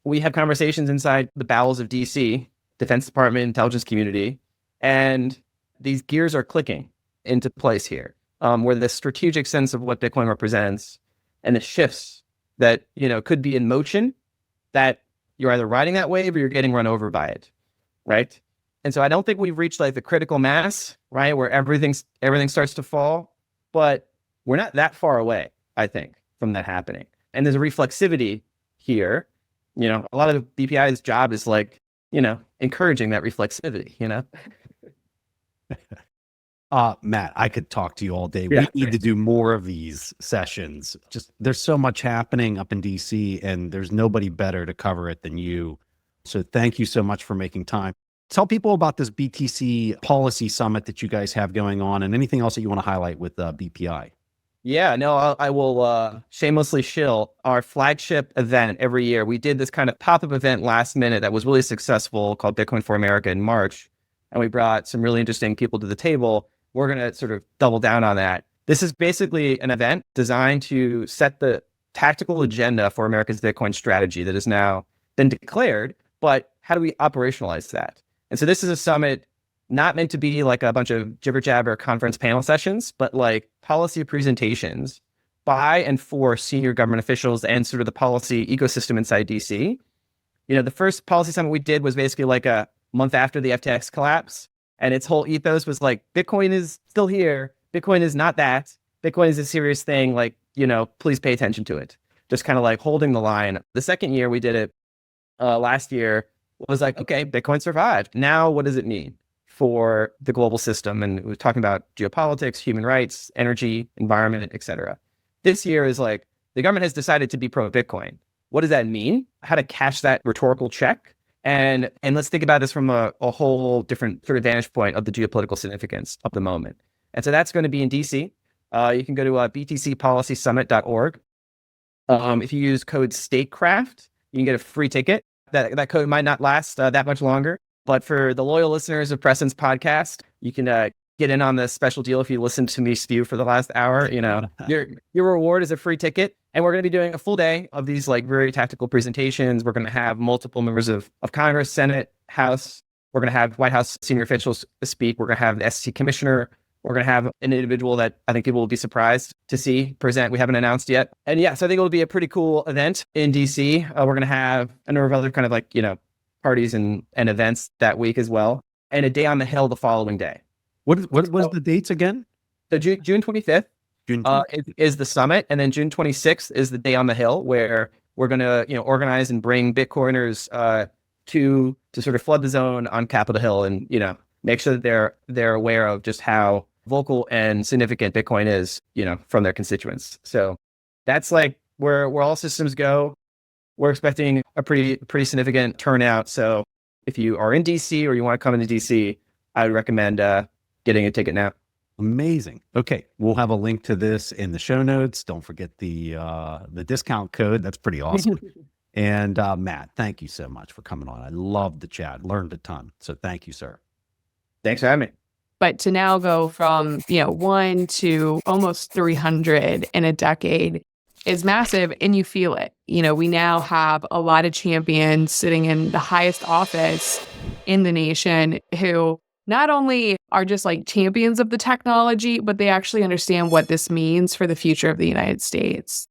we have conversations inside the bowels of DC, Defense Department, intelligence community, and these gears are clicking into place here, where the strategic sense of what Bitcoin represents and the shifts that, could be in motion, that you're either riding that wave or you're getting run over by it, right? And so I don't think we've reached like the critical mass, right, where everything starts to fall, but we're not that far away, I think, from that happening. And there's a reflexivity here. A lot of BPI's job is like, encouraging that reflexivity, Matt, I could talk to you all day. Yeah. We need to do more of these sessions. Just there's so much happening up in DC, and there's nobody better to cover it than you. So thank you so much for making time. Tell people about this BTC policy summit that you guys have going on, and anything else that you want to highlight with BPI. Yeah, no, I will shamelessly shill our flagship event every year. We did this kind of pop-up event last minute that was really successful called Bitcoin for America in March. And we brought some really interesting people to the table. We're going to sort of double down on that. This is basically an event designed to set the tactical agenda for America's Bitcoin strategy that has now been declared, but how do we operationalize that? And so this is a summit not meant to be like a bunch of jibber jabber conference panel sessions, but like policy presentations by and for senior government officials and sort of the policy ecosystem inside DC. The first policy summit we did was basically like a month after the FTX collapse. And its whole ethos was like, Bitcoin is still here. Bitcoin is not that. Bitcoin is a serious thing. Like, please pay attention to it. Just kind of like holding the line. The second year we did it last year was like, okay, Bitcoin survived. Now, what does it mean for the global system? And we were talking about geopolitics, human rights, energy, environment, et cetera. This year is like, the government has decided to be pro-Bitcoin. What does that mean? How to cash that rhetorical check? And let's think about this from a whole different sort of vantage point of the geopolitical significance of the moment. And so that's going to be in DC. You can go to btcpolicysummit.org. If you use code STATECRAFT, you can get a free ticket. That code might not last that much longer. But for the loyal listeners of Preston's podcast, you can get in on this special deal if you listen to me spew for the last hour. Your reward is a free ticket. And we're going to be doing a full day of these like very tactical presentations. We're going to have multiple members of Congress, Senate, House. We're going to have White House senior officials speak. We're going to have the SEC commissioner. We're going to have an individual that I think people will be surprised to see present. We haven't announced yet. And yeah, so I think it'll be a pretty cool event in DC. We're going to have a number of other kind of like, parties and events that week as well. And a day on the Hill the following day. What was the dates again? So June 25th. Is the summit, and then June 26th is the day on the Hill, where we're going to organize and bring Bitcoiners to sort of flood the zone on Capitol Hill, and make sure that they're aware of just how vocal and significant Bitcoin is from their constituents. So that's like where all systems go. We're expecting a pretty significant turnout. So if you are in DC or you want to come into DC, I would recommend getting a ticket now. Amazing. Okay, we'll have a link to this in the show notes. Don't forget the discount code. That's pretty awesome. And Matt, thank you so much for coming on. I loved the chat. Learned a ton. So thank you, sir. Thanks for having me. But to now go from 1 to almost 300 in a decade is massive, and you feel it. We now have a lot of champions sitting in the highest office in the nation who not only are just like champions of the technology, but they actually understand what this means for the future of the United States.